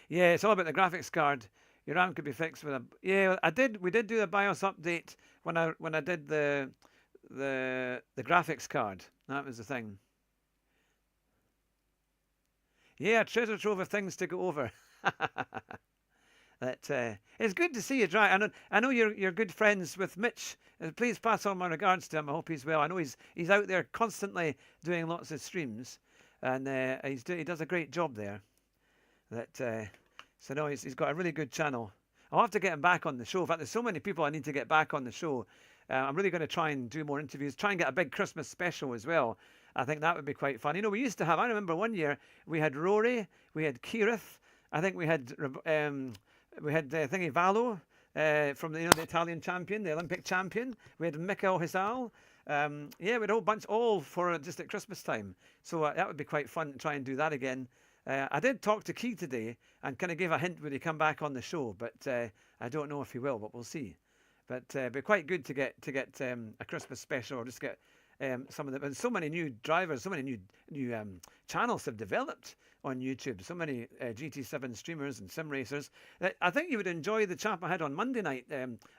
Yeah, it's all about the graphics card. Your RAM could be fixed with a... Yeah, we did do a BIOS update when I did the graphics card. That was the thing. Yeah, treasure trove of things to go over. It's good to see you, Dry. I know you're good friends with Mitch. Please pass on my regards to him. I hope he's well. I know he's out there constantly doing lots of streams, and he does a great job there. So no, he's got a really good channel. I'll have to get him back on the show. In fact, there's so many people I need to get back on the show. I'm really going to try and do more interviews, try and get a big Christmas special as well. I think that would be quite fun. We used to have, I remember one year, we had Rory, we had Kirith, I think we had Thingy Valo from the Italian champion, the Olympic champion. We had Mikael Hisal. We had a whole bunch, all for just at Christmas time. So that would be quite fun to try and do that again. I did talk to Key today and kind of gave a hint would he come back on the show, but I don't know if he will, but we'll see. But it'd be quite good to get a Christmas special, or just get some of the... So many new drivers, so many new channels have developed on YouTube. So many GT7 streamers and sim racers. I think you would enjoy the chap I had on Monday night,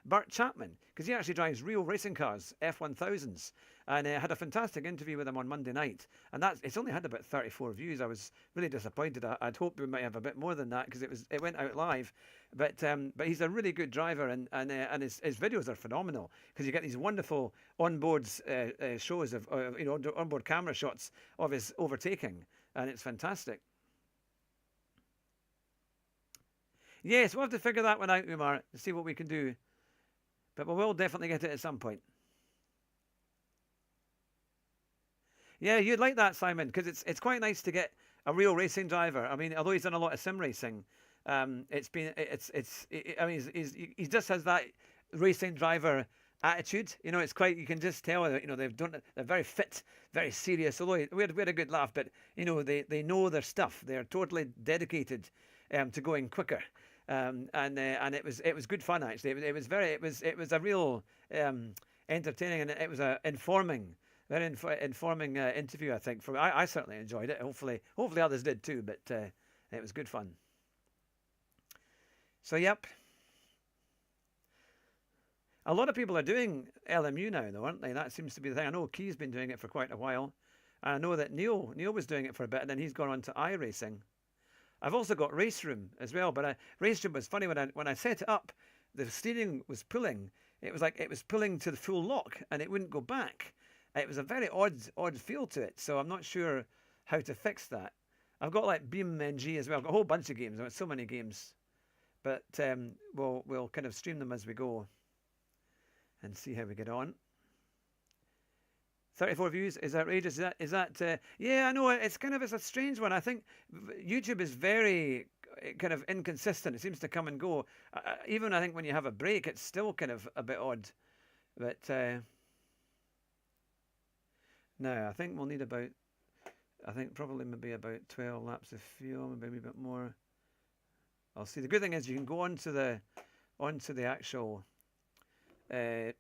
Bert Chapman, because he actually drives real racing cars, F1000s. And I had a fantastic interview with him on Monday night. And it's only had about 34 views. I was really disappointed. I'd hoped we might have a bit more than that, because it went out live. But he's a really good driver, and his videos are phenomenal, because you get these wonderful onboard shows of onboard camera shots of his overtaking, and it's fantastic. Yes, we'll have to figure that one out, Umar, and see what we can do. But we will definitely get it at some point. Yeah, you'd like that, Simon, because it's quite nice to get a real racing driver. I mean, although he's done a lot of sim racing, he just has that racing driver attitude. It's quite, you can just tell that they're very fit, very serious. Although we had a good laugh, but they know their stuff. They're totally dedicated to going quicker. and it was good fun actually. It was a real entertaining, and it was a informing, very informing interview. I think I certainly enjoyed it. Hopefully others did too. But it was good fun. So yep. A lot of people are doing LMU now, though, aren't they? That seems to be the thing. I know Key's been doing it for quite a while. And I know that Neil was doing it for a bit, and then he's gone on to iRacing. I've also got Race Room as well, but Race Room was funny when I set it up. The steering was pulling. It was like it was pulling to the full lock, and it wouldn't go back. It was a very odd feel to it. So I'm not sure how to fix that. I've got like BeamNG as well. I've got a whole bunch of games. I've got so many games, but we'll kind of stream them as we go and see how we get on. 34 views is outrageous. Is that yeah, I know it's a strange one. I think YouTube is very kind of inconsistent. It seems to come and go. Even I think when you have a break, it's still kind of a bit odd. But now I think we'll need probably maybe about 12 laps of fuel, maybe a wee bit more. I'll see. The good thing is you can go onto the actual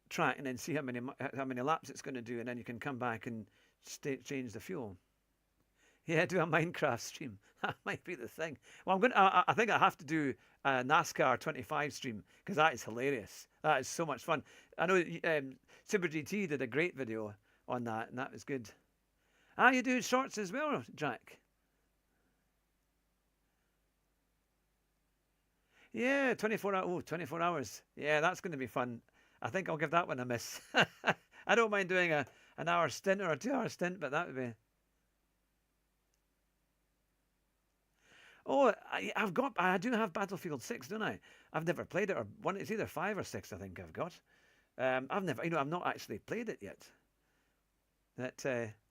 track and then see how many laps it's going to do, and then you can come back and change the fuel. Yeah, do a Minecraft stream. That might be the thing. Well, I think I have to do a NASCAR 25 stream because that is hilarious. That is so much fun. I know Super GT did a great video on that, and that was good. You do shorts as well, Jack? Yeah, 24 hours. Oh, 24 hours. Yeah, that's going to be fun. I think I'll give that one a miss. I don't mind doing an hour stint or a 2 hour stint, but that would be. Oh, I do have Battlefield 6, don't I? I've never played it, or one. It's either 5 or 6. I think I've got. I've not actually played it yet.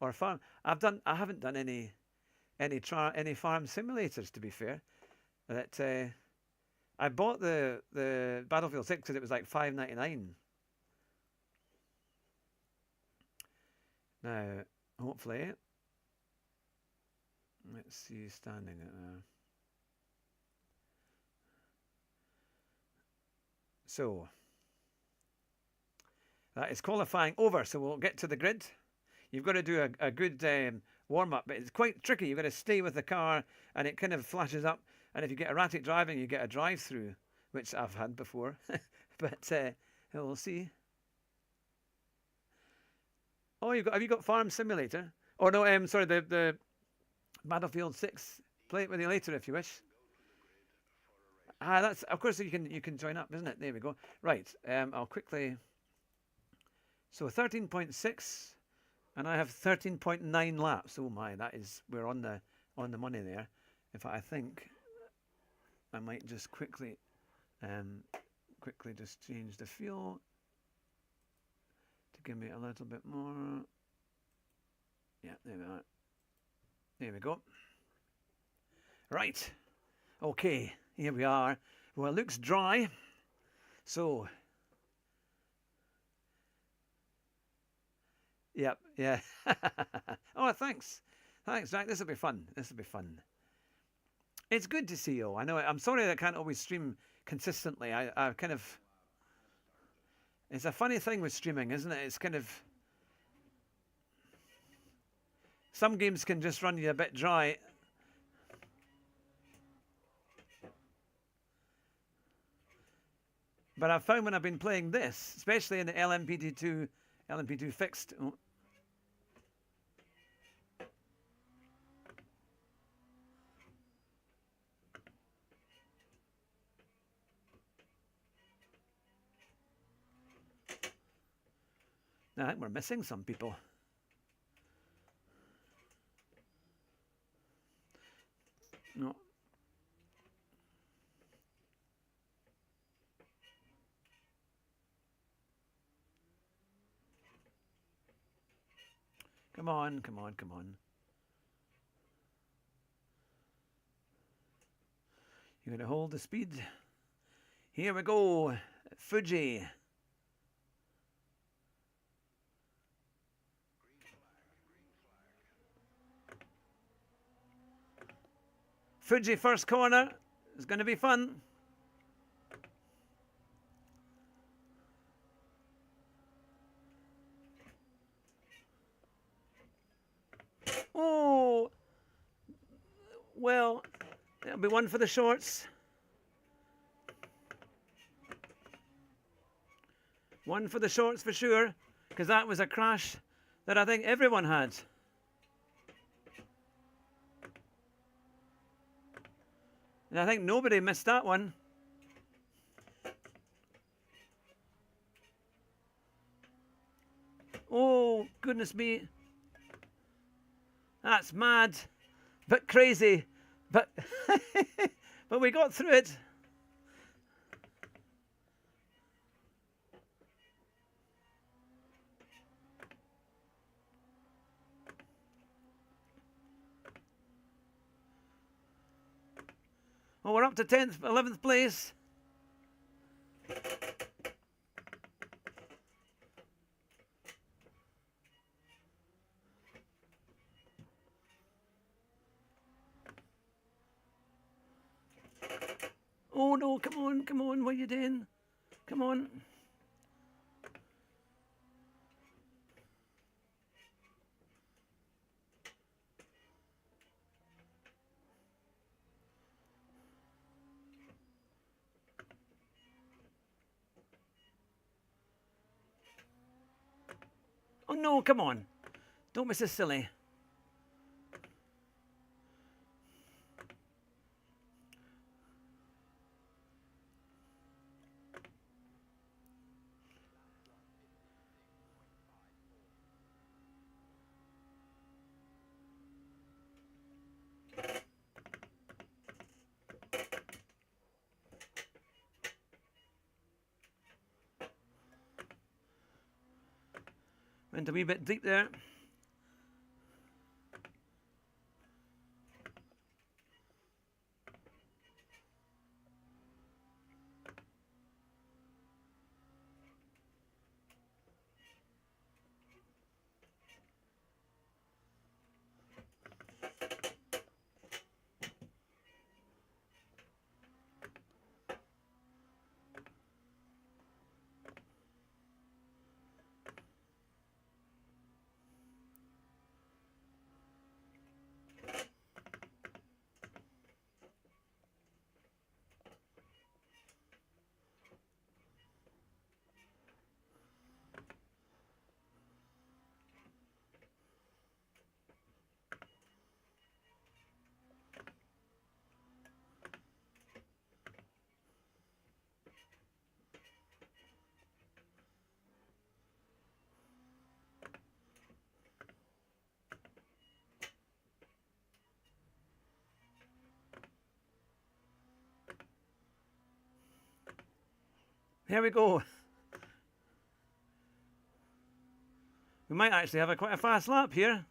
Or farm. I haven't done any farm simulators, to be fair. I bought the Battlefield 6 because it was like $5.99. Now, hopefully, let's see, standing at so that is qualifying over. So we'll get to the grid. You've got to do a good warm up, but it's quite tricky. You've got to stay with the car, and it kind of flashes up. And if you get erratic driving, you get a drive-through, which I've had before. But we'll see. Oh, have you got Farm Simulator? Oh no, sorry, the Battlefield 6. Play it with you later if you wish. That's of course you can join up, isn't it? There we go. Right. I'll quickly. So 13.6, and I have 13.9 laps. Oh my, we're on the money there. In fact, I think I might just quickly just change the fuel to give me a little bit more. Yeah, there we are. There we go. Right. Okay, here we are. Well, it looks dry. So, yep, yeah. Oh, thanks. Thanks, Jack. This will be fun. It's good to see you. I know. I'm sorry that I can't always stream consistently. I kind of. It's a funny thing with streaming, isn't it? It's kind of. Some games can just run you a bit dry. But I've found when I've been playing this, especially in the LMP2 fixed. Oh. I think we're missing some people. No. Come on, come on, come on. You're going to hold the speed. Here we go. Fuji. Fuji first corner. It's going to be fun. Well, that'll be one for the shorts. One for the shorts for sure, because that was a crash that I think everyone had. And I think nobody missed that one. Oh, goodness me. That's mad, but crazy, but but we got through it. Oh, we're up to 10th, 11th place. Oh no, come on, what are you doing? Come on. Oh no, come on. Don't be so silly. Went a wee bit deep there. Here we go. We might actually have quite a fast lap here.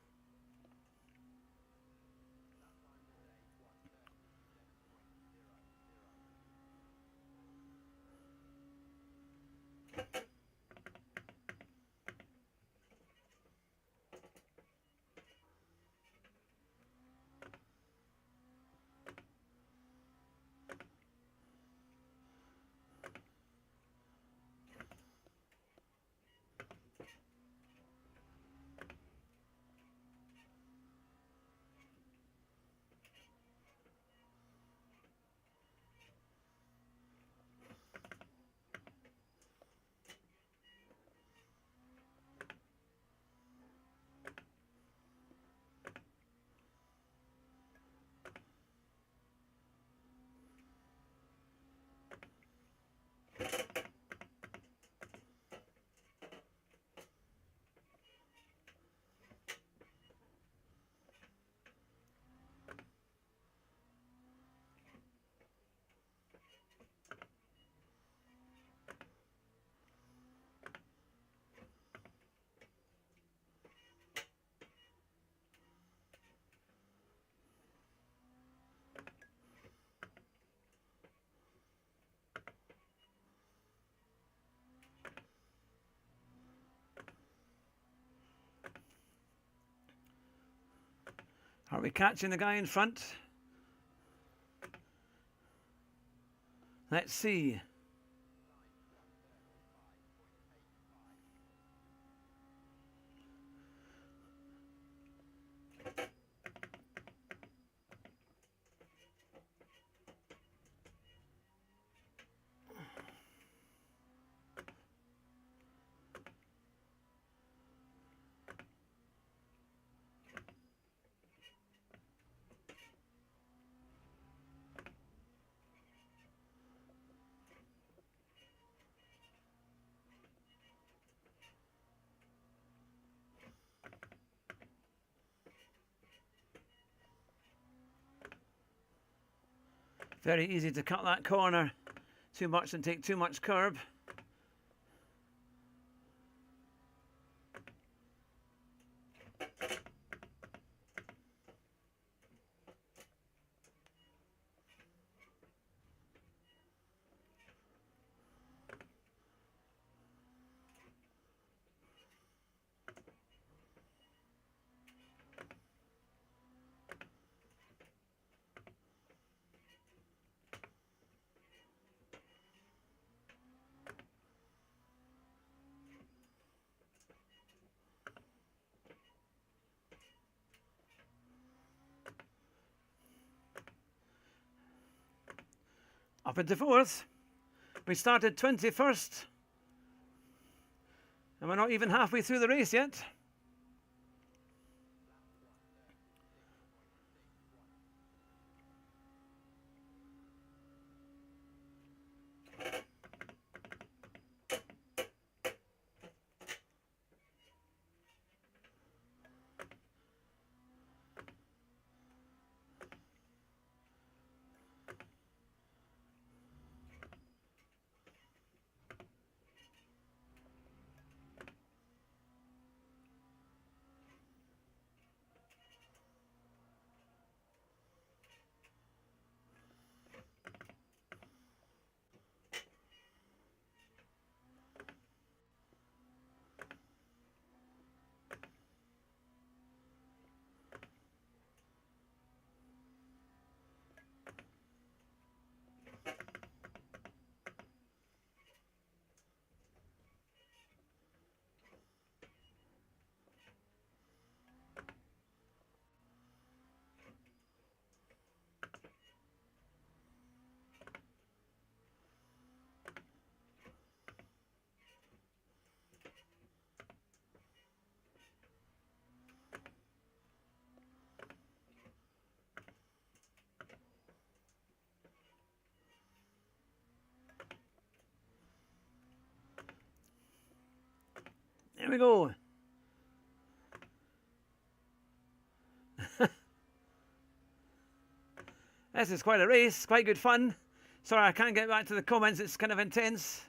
Are we catching the guy in front? Let's see. Very easy to cut that corner too much and take too much curb. Up into fourth. We started 21st. And we're not even halfway through the race yet. There we go. This is quite a race, quite good fun. Sorry, I can't get back to the comments, it's kind of intense.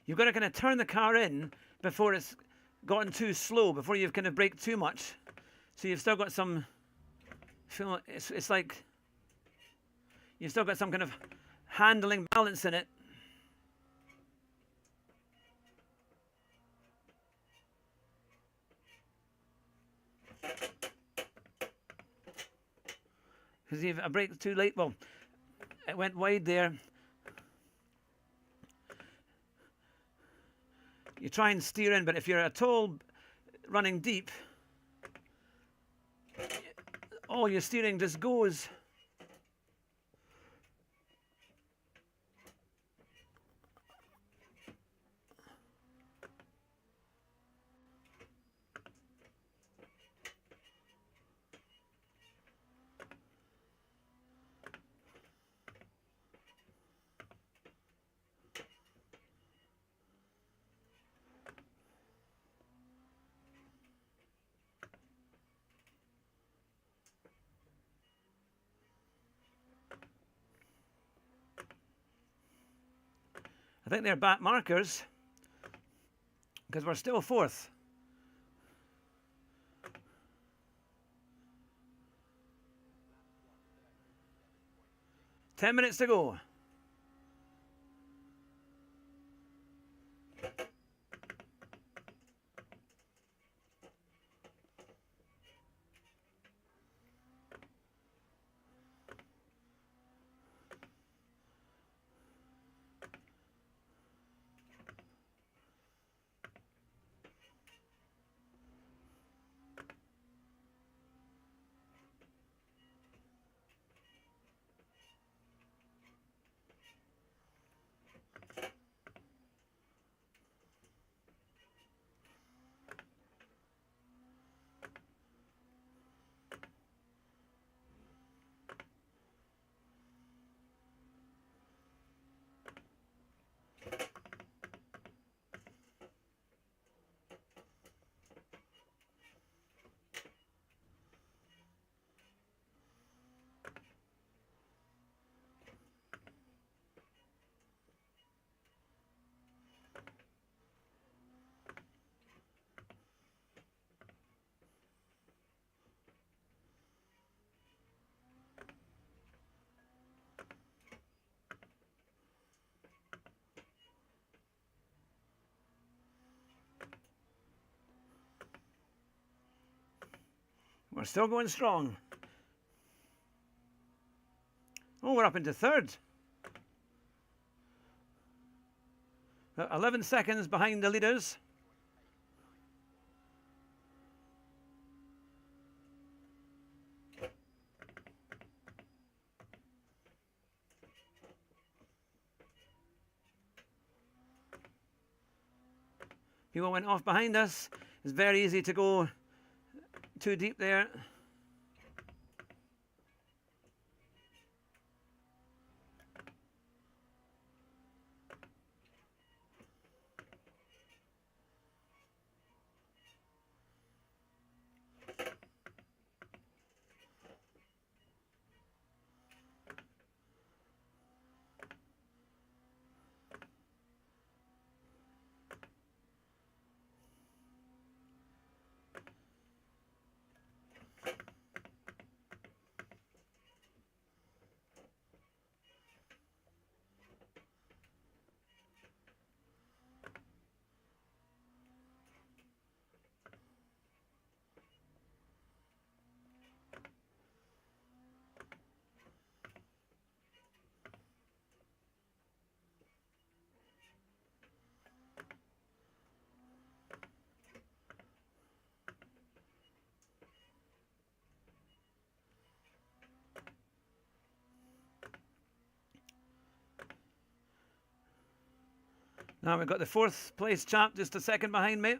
You've got to kind of turn the car in before it's gotten too slow, before you've kind of braked too much. So you've still got some, it's like, you've still got some kind of handling balance in it. Because if I braked too late, well, it went wide there. You try and steer in, but if you're at all running deep, all your steering just goes. I think they're back markers because we're still fourth. Ten minutes to go. We're still going strong. Oh, we're up into third. 11 seconds behind the leaders. People went off behind us. It's very easy to go too deep there. Now we've got the fourth place chap just a second behind me,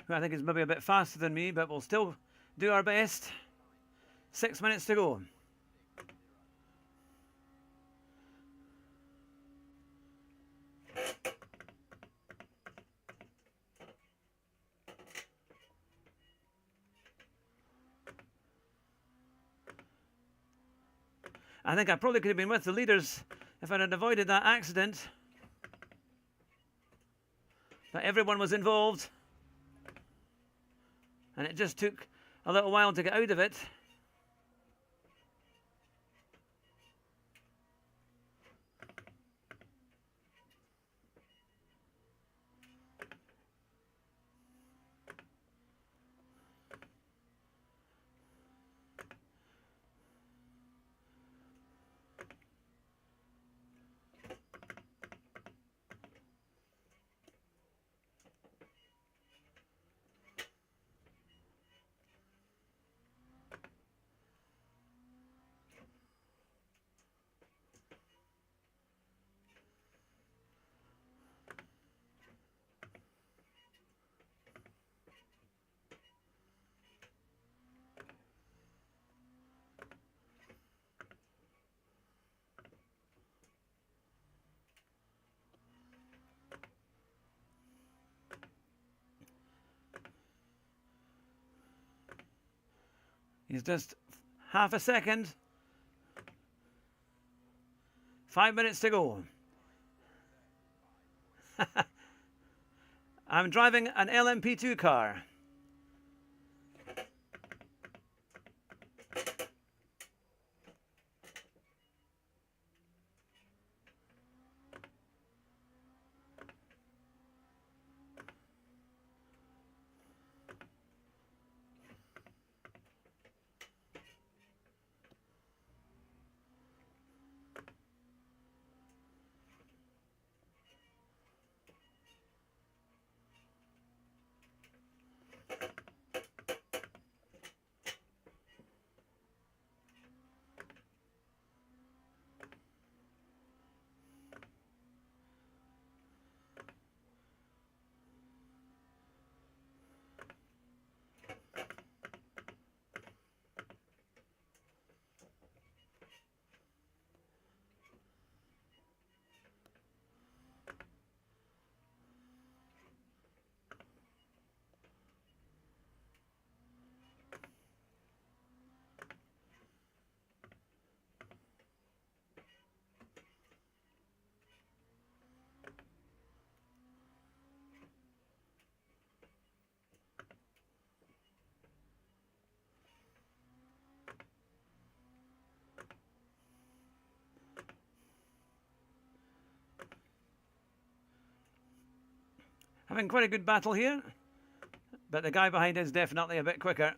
who I think is maybe a bit faster than me, but we'll still do our best. 6 minutes to go. I think I probably could have been with the leaders if I had avoided that accident. But everyone was involved, and it just took a little while to get out of it. He's just half a second. 5 minutes to go. I'm driving an LMP2 car. Having quite a good battle here, but the guy behind is definitely a bit quicker.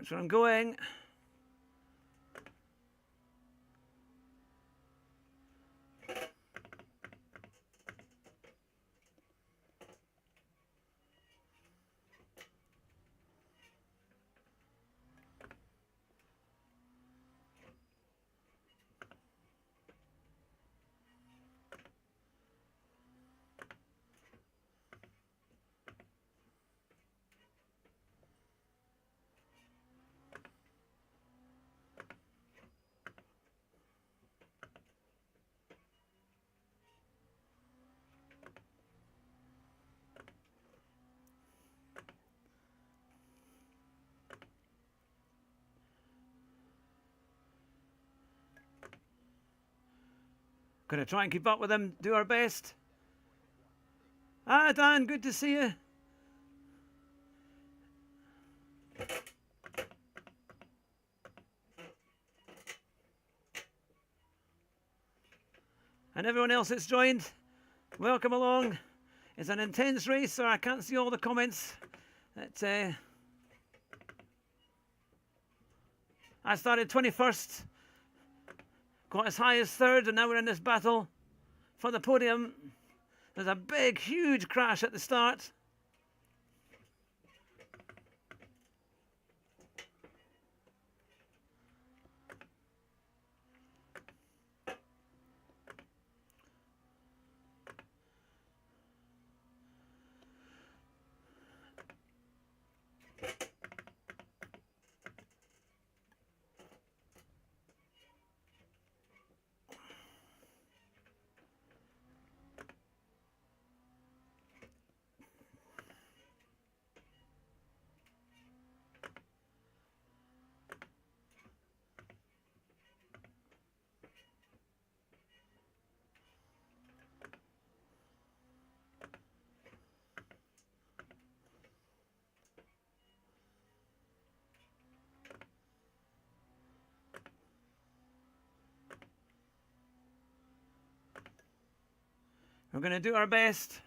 Watch where I'm going. Gonna try and keep up with them, do our best. Ah, Dan, good to see you. And everyone else that's joined, welcome along. It's an intense race, so I can't see all the comments. I started 21st, got as high as 3rd, and now we're in this battle for the podium. There's a big, huge crash at the start. We're going to do our best.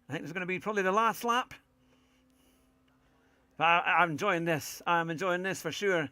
I think it's going to be probably the last lap. But I'm enjoying this. I'm enjoying this for sure.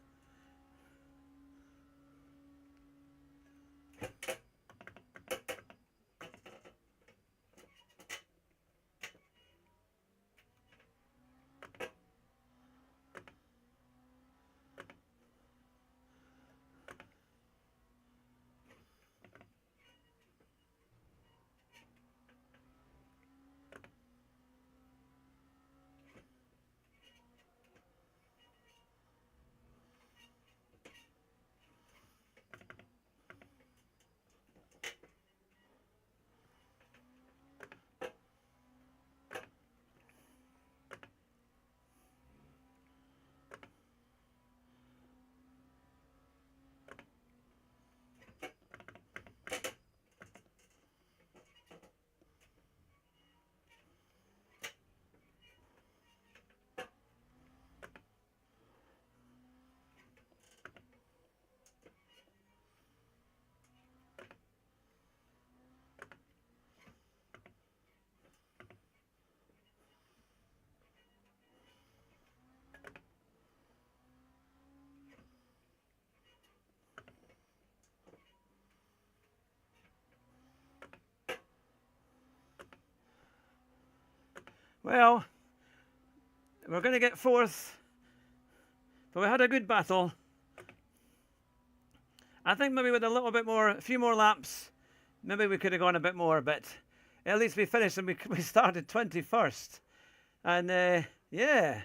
Well, we're going to get 4th, but we had a good battle. I think maybe with a few more laps, maybe we could have gone a bit more, but at least we finished and we started 21st. And yeah,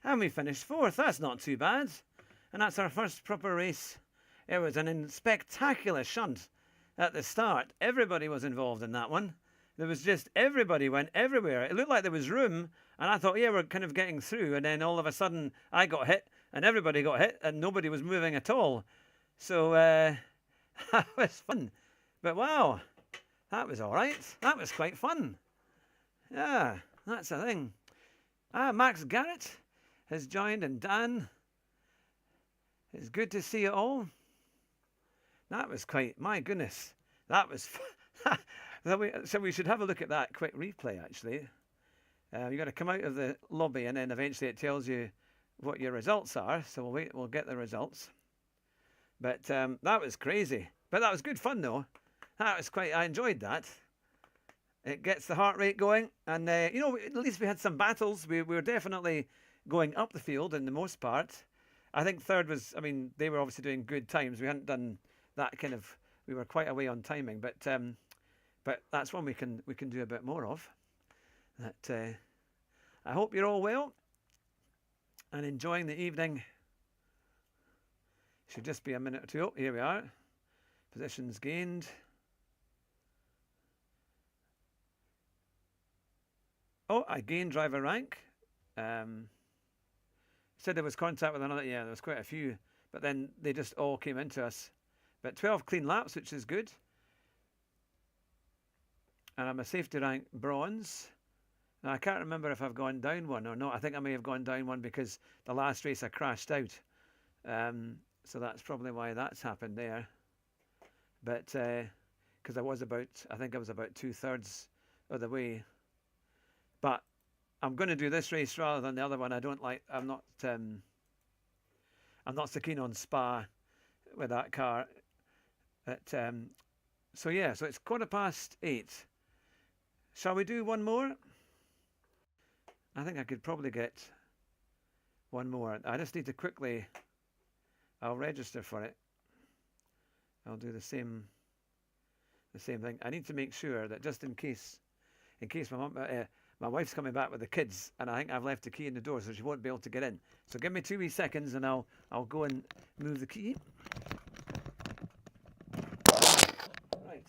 and we finished 4th. That's not too bad. And that's our first proper race. It was a spectacular shunt at the start. Everybody was involved in that one. There was just, everybody went everywhere. It looked like there was room, and I thought, yeah, we're kind of getting through. And then all of a sudden, I got hit, and everybody got hit, and nobody was moving at all. So that was fun. But wow, that was all right. That was quite fun. Yeah, that's the thing. Max Garrett has joined, and Dan. It's good to see you all. That was quite, my goodness, that was fun. So we should have a look at that quick replay, actually. You've got to come out of the lobby, and then eventually it tells you what your results are. So we'll wait. We'll get the results. But that was crazy. But that was good fun though. That was quite. I enjoyed that. It gets the heart rate going, and you know, at least we had some battles. We were definitely going up the field in the most part. I think third was. I mean, they were obviously doing good times. We hadn't done that kind of. We were quite away on timing, but that's one we can do a bit more of. That I hope you're all well and enjoying the evening. Should just be a minute or two. Oh, here we are. Positions gained. Oh, I gained driver rank. Said there was contact with another. Yeah, there was quite a few, but then they just all came into us. But 12 clean laps, which is good. And I'm a safety rank bronze. Now, I can't remember if I've gone down one or not. I think I may have gone down one because the last race I crashed out. So that's probably why that's happened there. But because I think I was about 2/3 of the way. But I'm going to do this race rather than the other one. I'm not so keen on Spa with that car. But, so yeah, so it's 8:15. Shall we do one more? I think I could probably get one more. I just need to quickly. I'll register for it. I'll do the same thing. I need to make sure that just in case my wife's coming back with the kids, and I think I've left the key in the door, so she won't be able to get in. So give me 2 wee seconds, and I'll go and move the key. Right.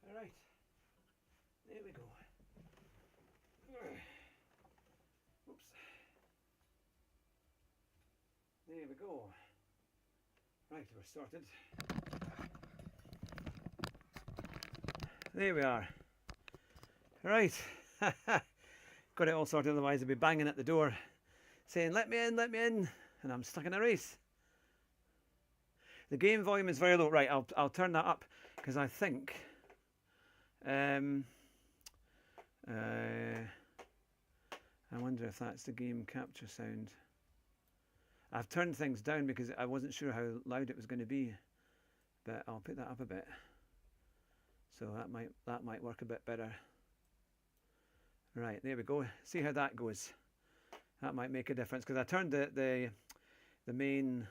All right. There we go. Oops. There we go. Right, we're sorted. There we are. Right. Got it all sorted, otherwise I'd be banging at the door saying, let me in, and I'm stuck in a race. The game volume is very low. Right, I'll turn that up because I think I wonder if that's the game capture sound. I've turned things down because I wasn't sure how loud it was going to be, but I'll put that up a bit. So that might work a bit better. Right, there we go. See how that goes. That might make a difference because I turned the main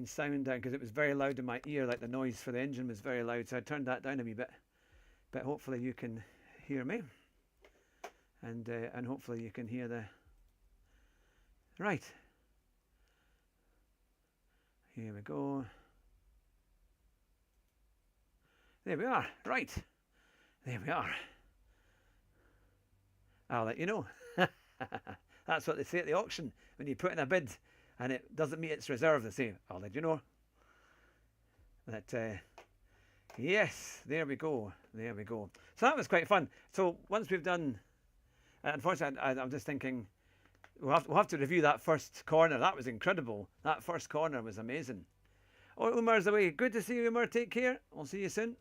sound down because it was very loud in my ear, like the noise for the engine was very loud. So I turned that down a wee bit. But hopefully you can hear me, and hopefully you can hear the. Right. Here we go. There we are. Right. There we are. I'll let you know. That's what they say at the auction. When you put in a bid and it doesn't meet its reserve, they say, I'll let you know. That, yes, there we go. There we go. So that was quite fun. So once we've done, unfortunately, I'm just thinking, we'll have to review that first corner. That was incredible. That first corner was amazing. Oh, Umar's away. Good to see you, Umar. Take care. I'll see you soon.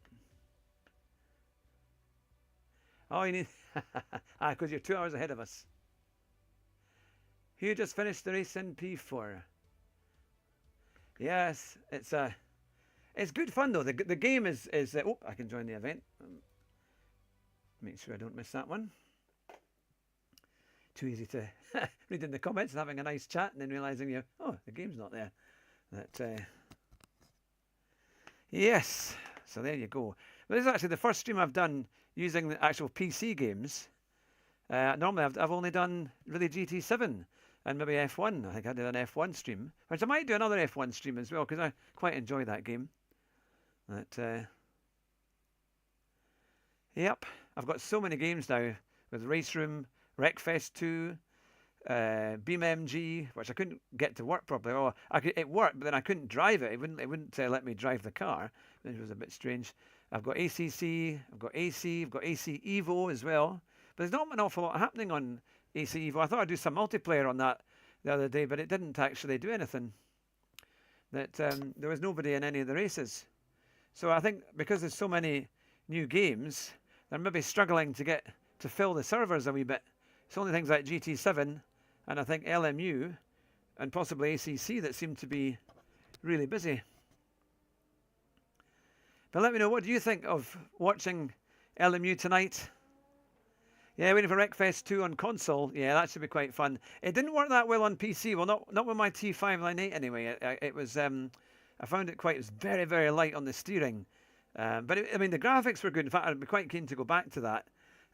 Oh, you need... because you're 2 hours ahead of us. Hugh just finished the race in P4. Yes, it's good fun though. The game is oh, I can join the event. Make sure I don't miss that one. Too easy to read in the comments and having a nice chat and then realising the game's not there. That yes, so there you go. Well, this is actually the first stream I've done using the actual PC games. Normally I've only done really GT7 and maybe F1. I think I did an F1 stream, which I might do another F1 stream as well because I quite enjoy that game. Yep, I've got so many games now with Race Room, Wreckfest 2, BeamMG, which I couldn't get to work properly. Oh, it worked, but then I couldn't drive it. It wouldn't let me drive the car, which was a bit strange. I've got ACC, I've got AC, I've got AC Evo as well. But there's not an awful lot happening on AC Evo. I thought I'd do some multiplayer on that the other day, but it didn't actually do anything. There was nobody in any of the races. So I think because there's so many new games, they're maybe struggling to fill the servers a wee bit. It's only things like GT7 and I think LMU and possibly ACC that seem to be really busy. But let me know, what do you think of watching LMU tonight? Yeah, waiting for Wreckfest 2 on console. Yeah, that should be quite fun. It didn't work that well on PC. Well, not with my T598 anyway. It was, I found it was very, very light on the steering. But I mean, the graphics were good. In fact, I'd be quite keen to go back to that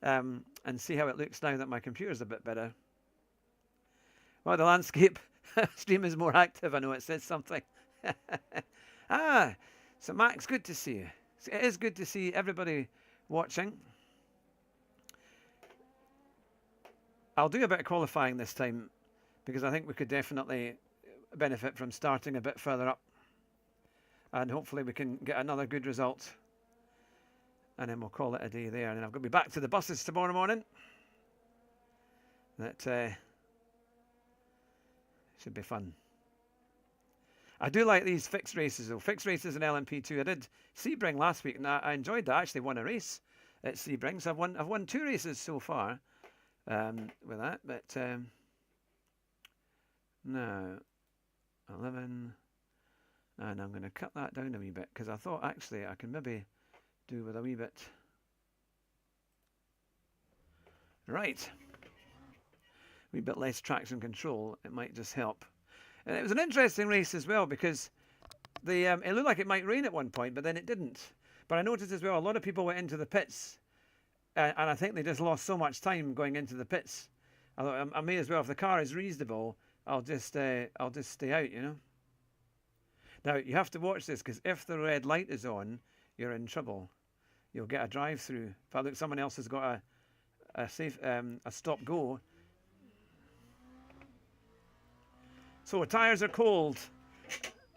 and see how it looks now that my computer's a bit better. Well, the landscape stream is more active. I know it says something. So Max, good to see you. It is good to see everybody watching. I'll do a bit of qualifying this time because I think we could definitely benefit from starting a bit further up. And hopefully we can get another good result. And then we'll call it a day there. And then I've got to be back to the buses tomorrow morning. That should be fun. I do like these fixed races though. Fixed races in LMP2. I did Sebring last week and I enjoyed that. I actually won a race at Sebring. So I've won 2 races so far with that. But no, 11. And I'm going to cut that down a wee bit because I thought actually I can maybe do with a wee bit. Right. A wee bit less traction control. It might just help. And it was an interesting race as well because it looked like it might rain at one point, but then it didn't. But I noticed as well a lot of people went into the pits, and I think they just lost so much time going into the pits. I thought I may as well, if the car is reasonable, I'll just stay out, you know. Now you have to watch this because if the red light is on, you're in trouble. You'll get a drive-through. If I look, someone else has got a stop go. So tyres are cold,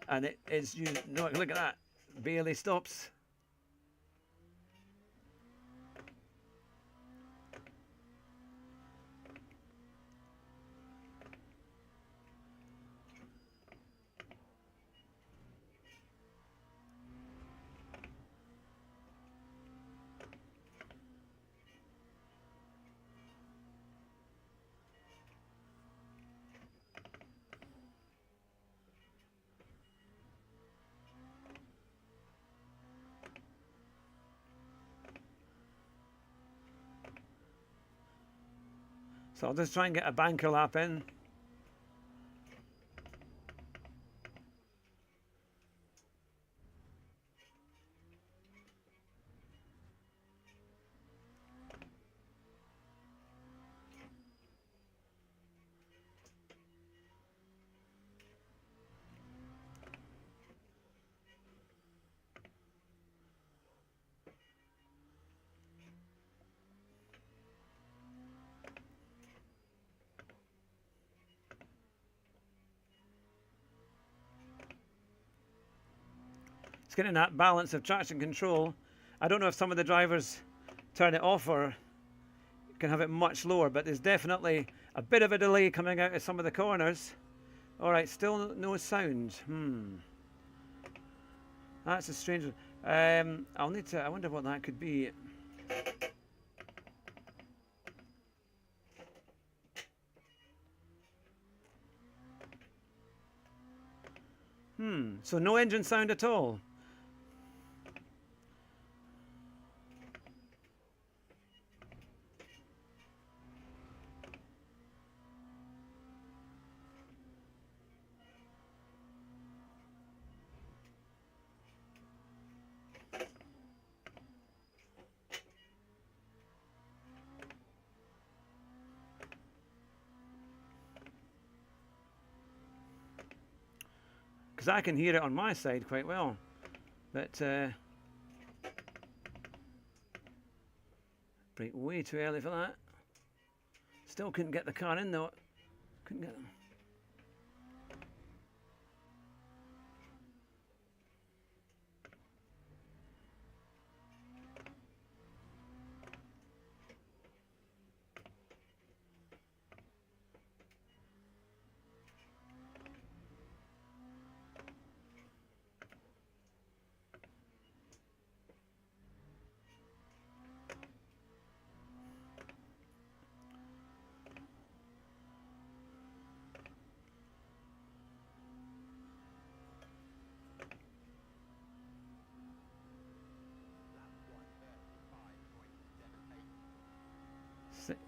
and it is, you know, look at that, barely stops. So I'll just try and get a banker lap in. It's getting that balance of traction control. I don't know if some of the drivers turn it off or can have it much lower, but there's definitely a bit of a delay coming out of some of the corners. All right, still no sound. That's a strange one. I'll need to, I wonder what that could be. So no engine sound at all. Because I can hear it on my side quite well, but brake way too early for that. Still couldn't get the car in though. Couldn't get them. Six.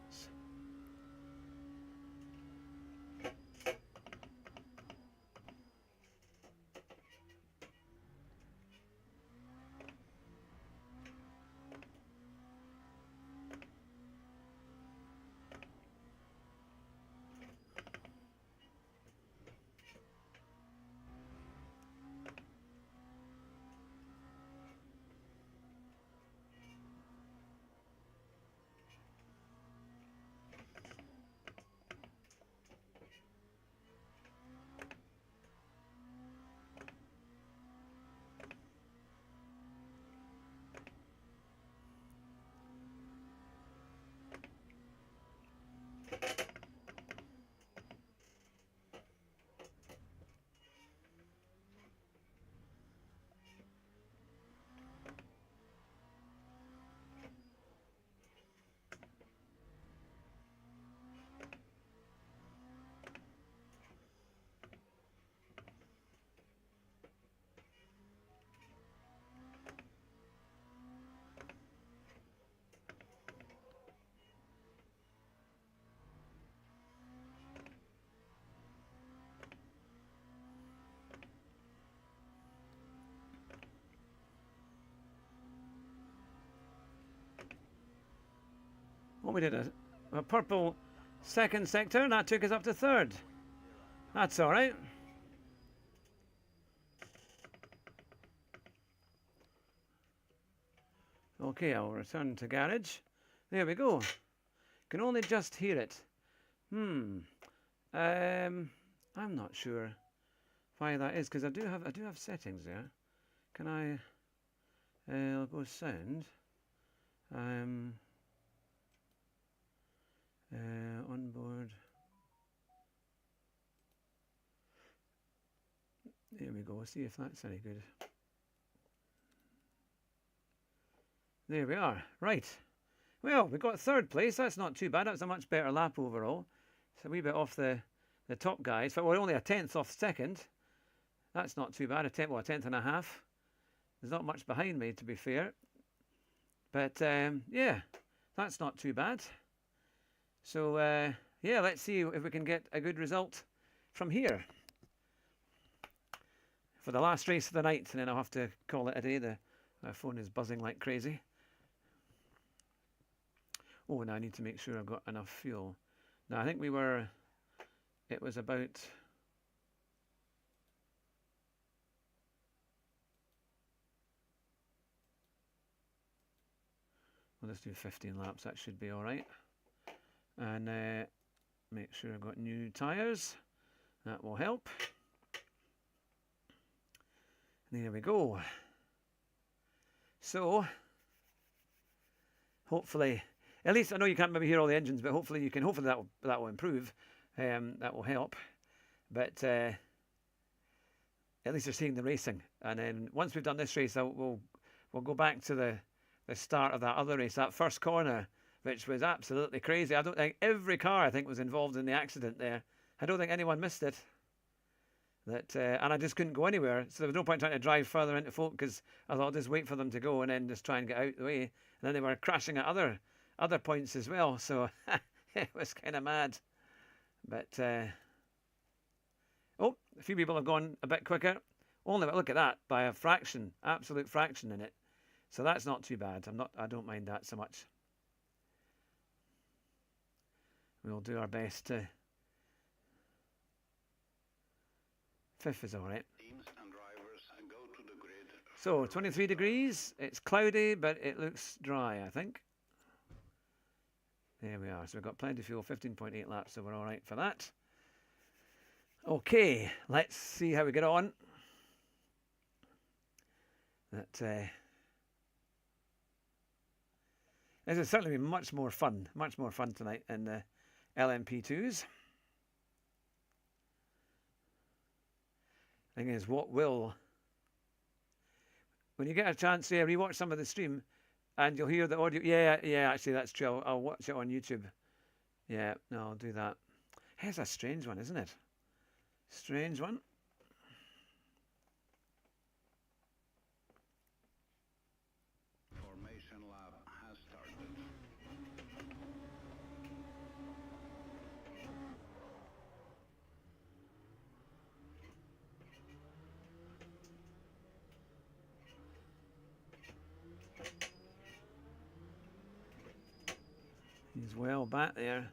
What we did, a purple second sector, and that took us up to third. That's all right. Okay, I'll return to garage. There we go. Can only just hear it. I'm not sure why that is, because I do have settings there. Can I? I'll go sound. Onboard. There we go. See if that's any good. There we are. Right. Well, we got third place. That's not too bad. That was a much better lap overall. It's a wee bit off the top guys. But we're only a tenth off second. That's not too bad. A tenth and a half. There's not much behind me, to be fair. But yeah, that's not too bad. So yeah, let's see if we can get a good result from here for the last race of the night, and then I'll have to call it a day. My phone is buzzing like crazy. Oh, and I need to make sure I've got enough fuel. Now I think it was about... We'll just do 15 laps, that should be alright. And make sure I've got new tyres. That will help. There we go. So, hopefully, at least I know you can't maybe hear all the engines, but hopefully you can. Hopefully that will improve. That will help. But at least you're seeing the racing. And then once we've done this race, we'll go back to the start of that other race, that first corner, which was absolutely crazy. I don't think every car I think was involved in the accident there. I don't think anyone missed it. And I just couldn't go anywhere, so there was no point trying to drive further into folk because I thought I'll just wait for them to go and then just try and get out of the way. And then they were crashing at other points as well, so it was kind of mad. But oh, a few people have gone a bit quicker. Only, but look at that, by a fraction, absolute fraction in it. So that's not too bad. I don't mind that so much. We'll do our best to. Fifth is all right. So 23 degrees. It's cloudy, but it looks dry, I think. There we are. So we've got plenty of fuel, 15.8 laps, so we're all right for that. Okay, let's see how we get on. This has certainly been much more fun tonight in the LMP2s. Thing is, when you get a chance, yeah, rewatch some of the stream, and you'll hear the audio. Yeah, actually, that's true. I'll watch it on YouTube. Yeah, no, I'll do that. It's a strange one, isn't it? Strange one. He's well back there.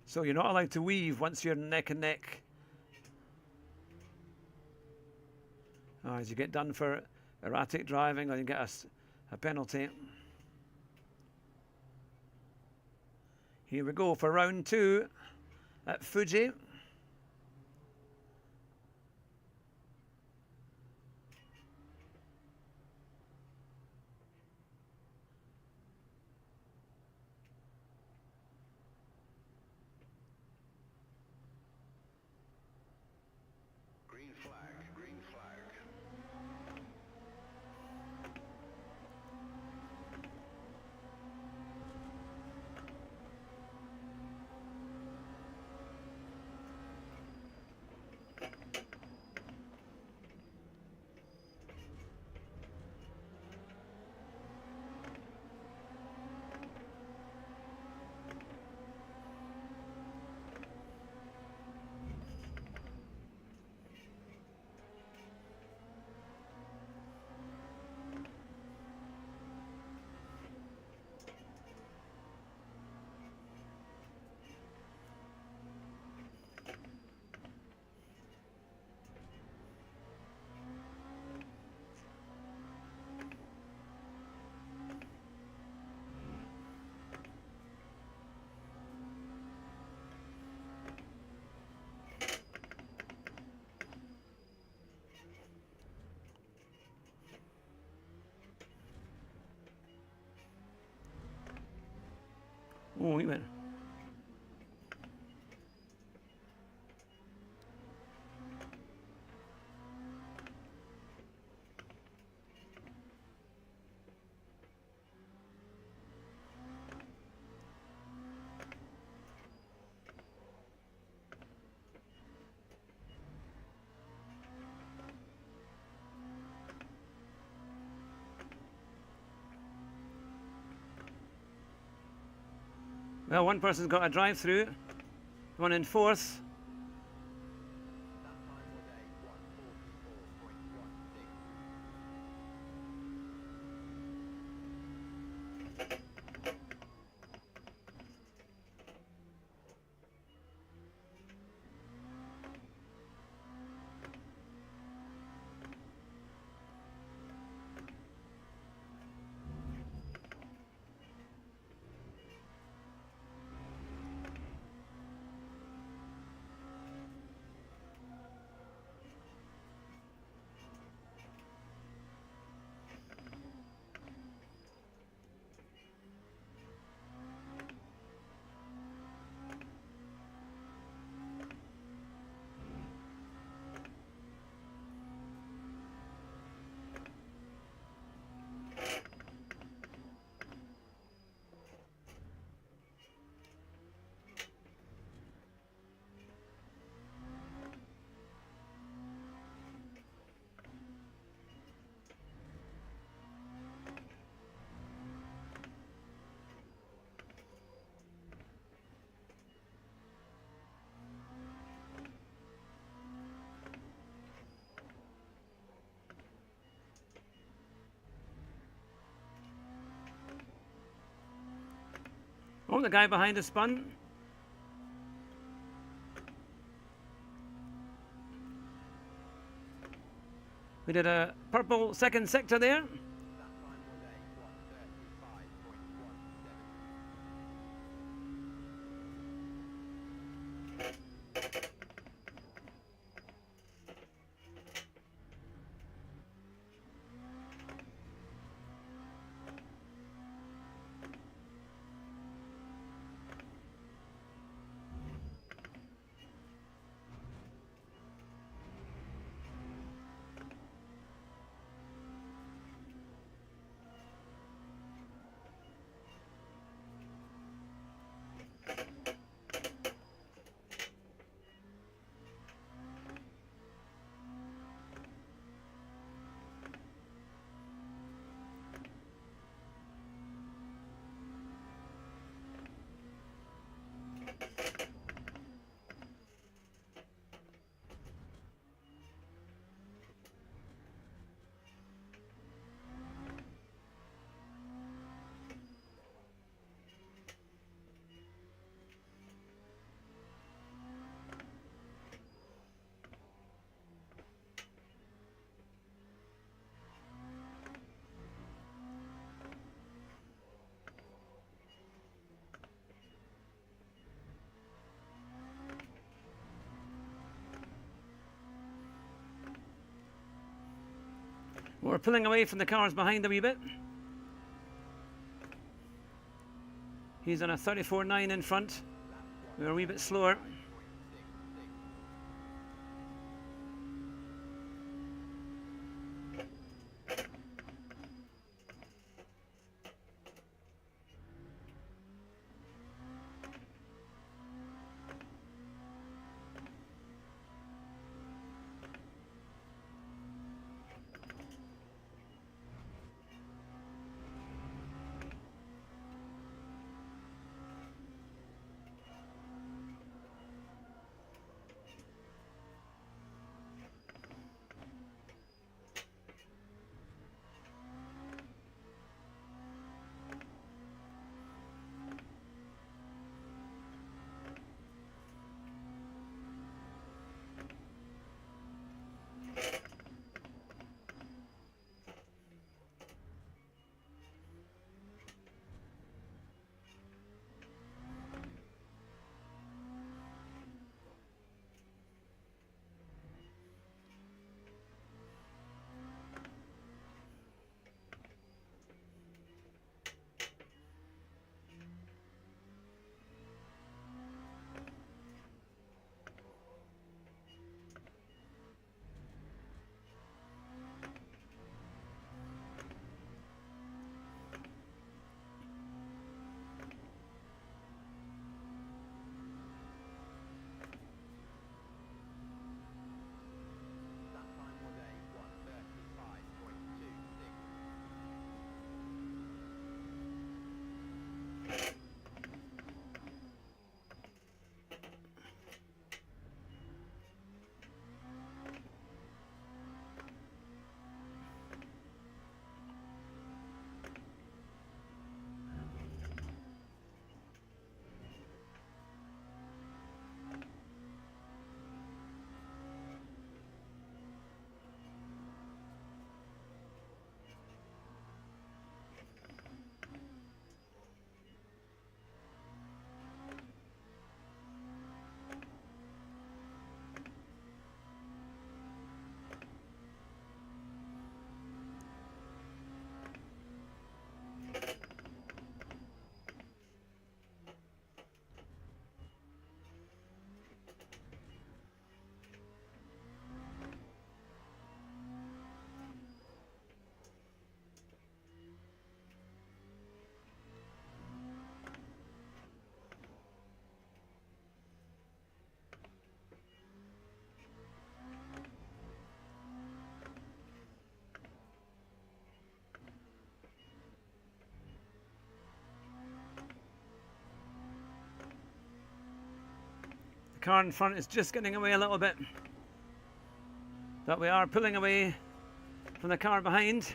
So you're not allowed to weave once you're neck and neck. As you get done for erratic driving, or you get a penalty. Here we go for round 2 at Fuji. Green flag, green flag. Oh, wait a minute. Well, one person's got a drive-through, one in fourth. Oh, the guy behind us spun. We did a purple second sector there. We're pulling away from the cars behind a wee bit. He's on a 34.9 in front. We're a wee bit slower. car in front is just getting away a little bit. But we are pulling away from the car behind.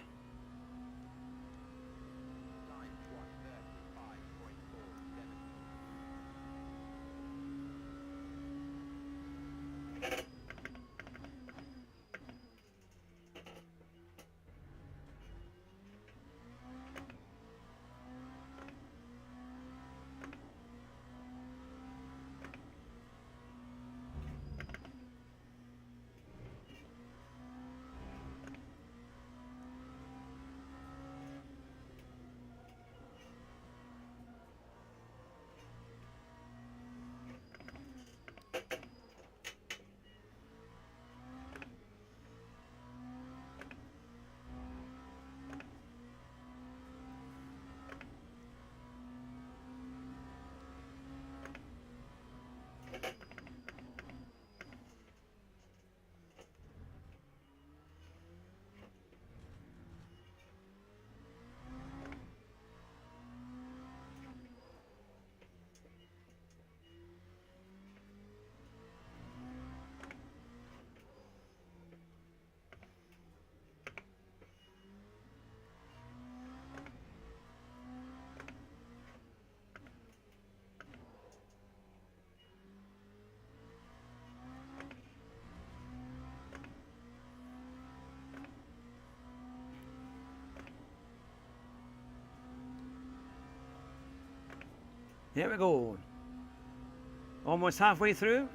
Here we go. Almost halfway through.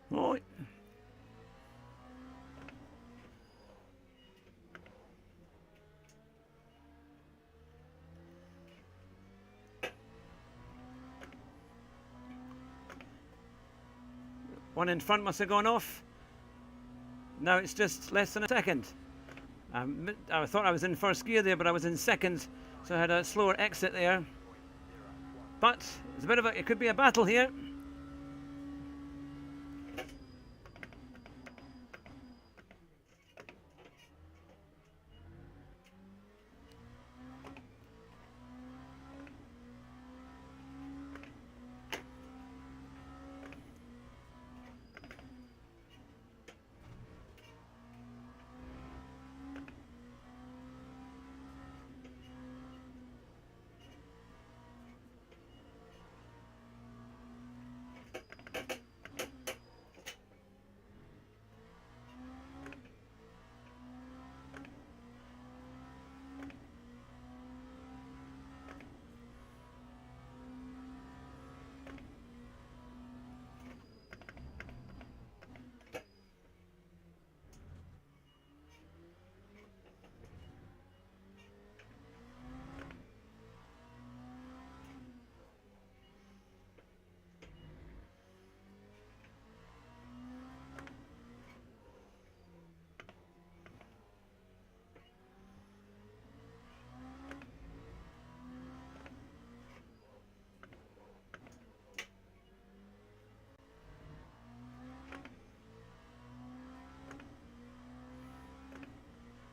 Oh. One in front must have gone off. Now it's just less than a second. I thought I was in first gear there, but I was in second, so I had a slower exit there. But it's a bit of a, it could be a battle here.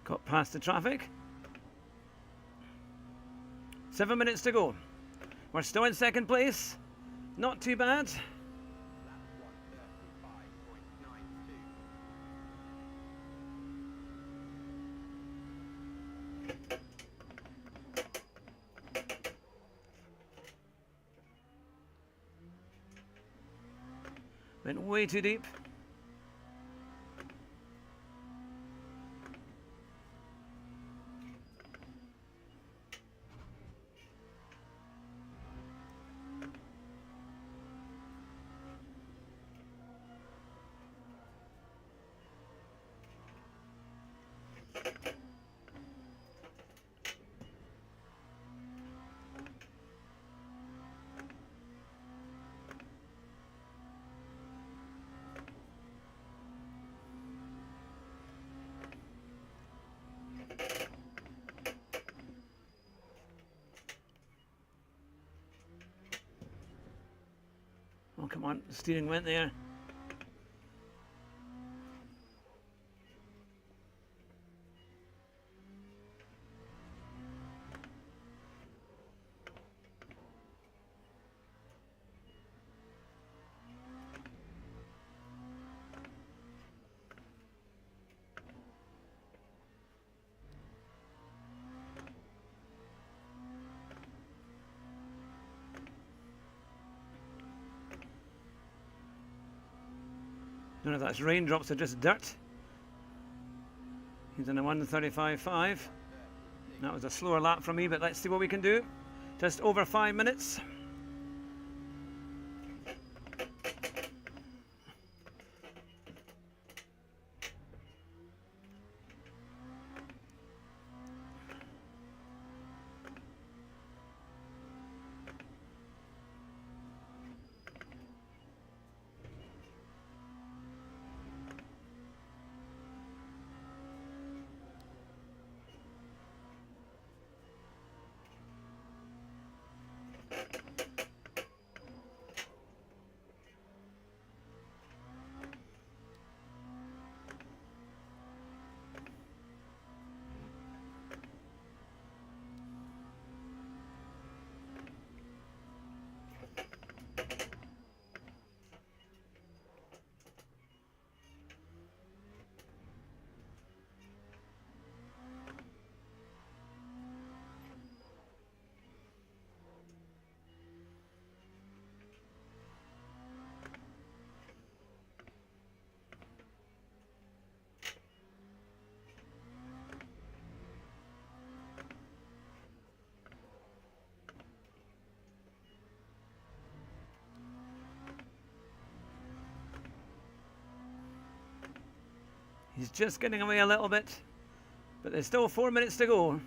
Got past the traffic. 7 minutes to go. We're still in second place. Not too bad. Went way too deep. Oh, come on, the steering went there. I don't know if that's raindrops or just dirt. He's in a 1:35.5. That was a slower lap for me, but let's see what we can do. Just over 5 minutes. He's just getting away a little bit, but there's still 4 minutes to go.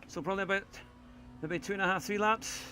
So probably about maybe 2.5, 3 laps.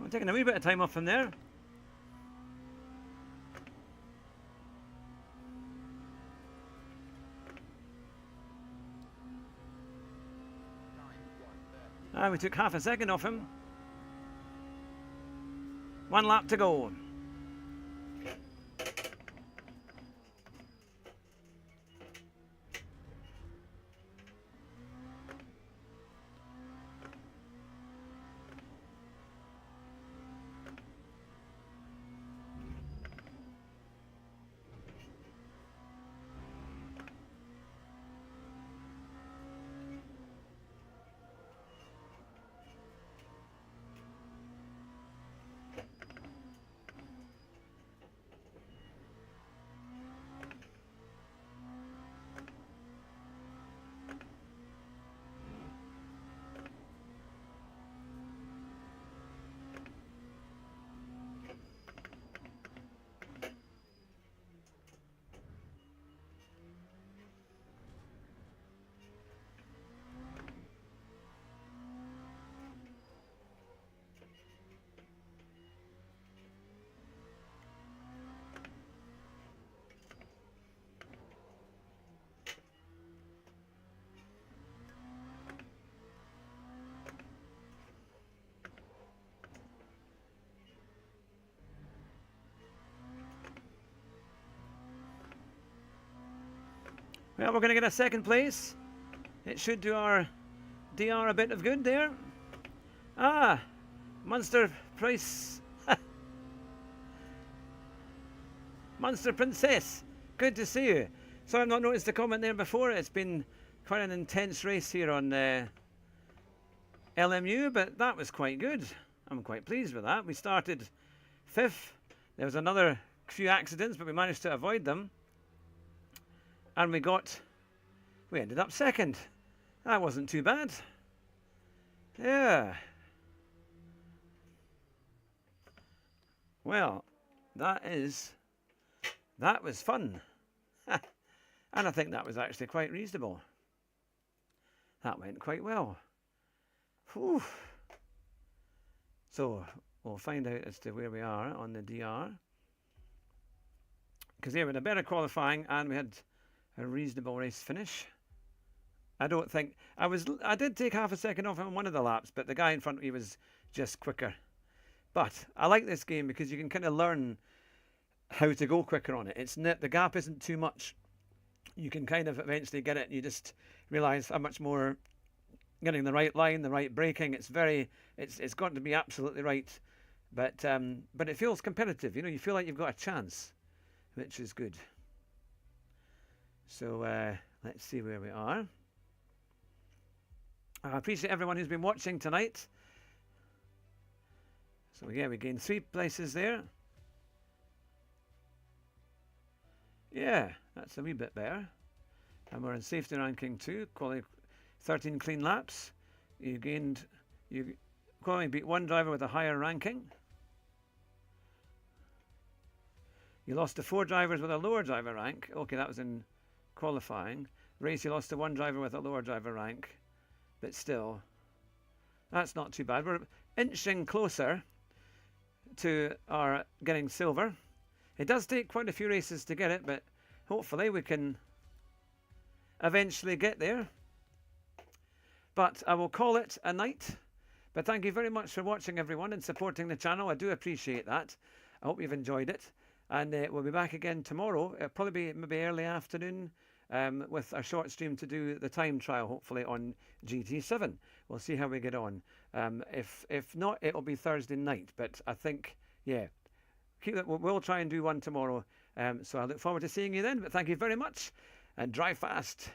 I'm taking a wee bit of time off from there. We took half a second off him. 1 lap to go. Well, we're going to get a second place. It should do our DR a bit of good there. Ah, Munster Price. Munster Princess. Good to see you. So I've not noticed the comment there before. It's been quite an intense race here on LMU, but that was quite good. I'm quite pleased with that. We started 5th. There was another few accidents, but we managed to avoid them. And we ended up 2nd. That wasn't too bad. Yeah. Well, that was fun. And I think that was actually quite reasonable. That went quite well. Whew. So, we'll find out as to where we are on the DR. Because here we had a better qualifying and we had a reasonable race finish. I don't think I did take half a second off on one of the laps, but the guy in front of me was just quicker. But I like this game because you can kind of learn how to go quicker on it. The gap isn't too much. You can kind of eventually get it and you just realize how much more getting the right line, the right braking. It's got to be absolutely right. But it feels competitive, you feel like you've got a chance, which is good. So let's see where we are. I appreciate everyone who's been watching tonight. So yeah, we gained 3 places there. Yeah, that's a wee bit better. And we're in safety ranking 2, quality 13 clean laps. You quality beat 1 driver with a higher ranking. You lost to 4 drivers with a lower driver rank. Okay, that was in qualifying. Race, you lost to 1 driver with a lower driver rank. But still, that's not too bad. We're inching closer to our getting silver. It does take quite a few races to get it, but hopefully we can eventually get there. But I will call it a night. But thank you very much for watching, everyone, and supporting the channel. I do appreciate that. I hope you've enjoyed it. And we'll be back again tomorrow. It'll probably be maybe early afternoon with a short stream to do the time trial, hopefully on GT7. We'll see how we get on. If not, it'll be Thursday night. But I think, yeah, we'll try and do one tomorrow. So I look forward to seeing you then. But thank you very much. And drive fast.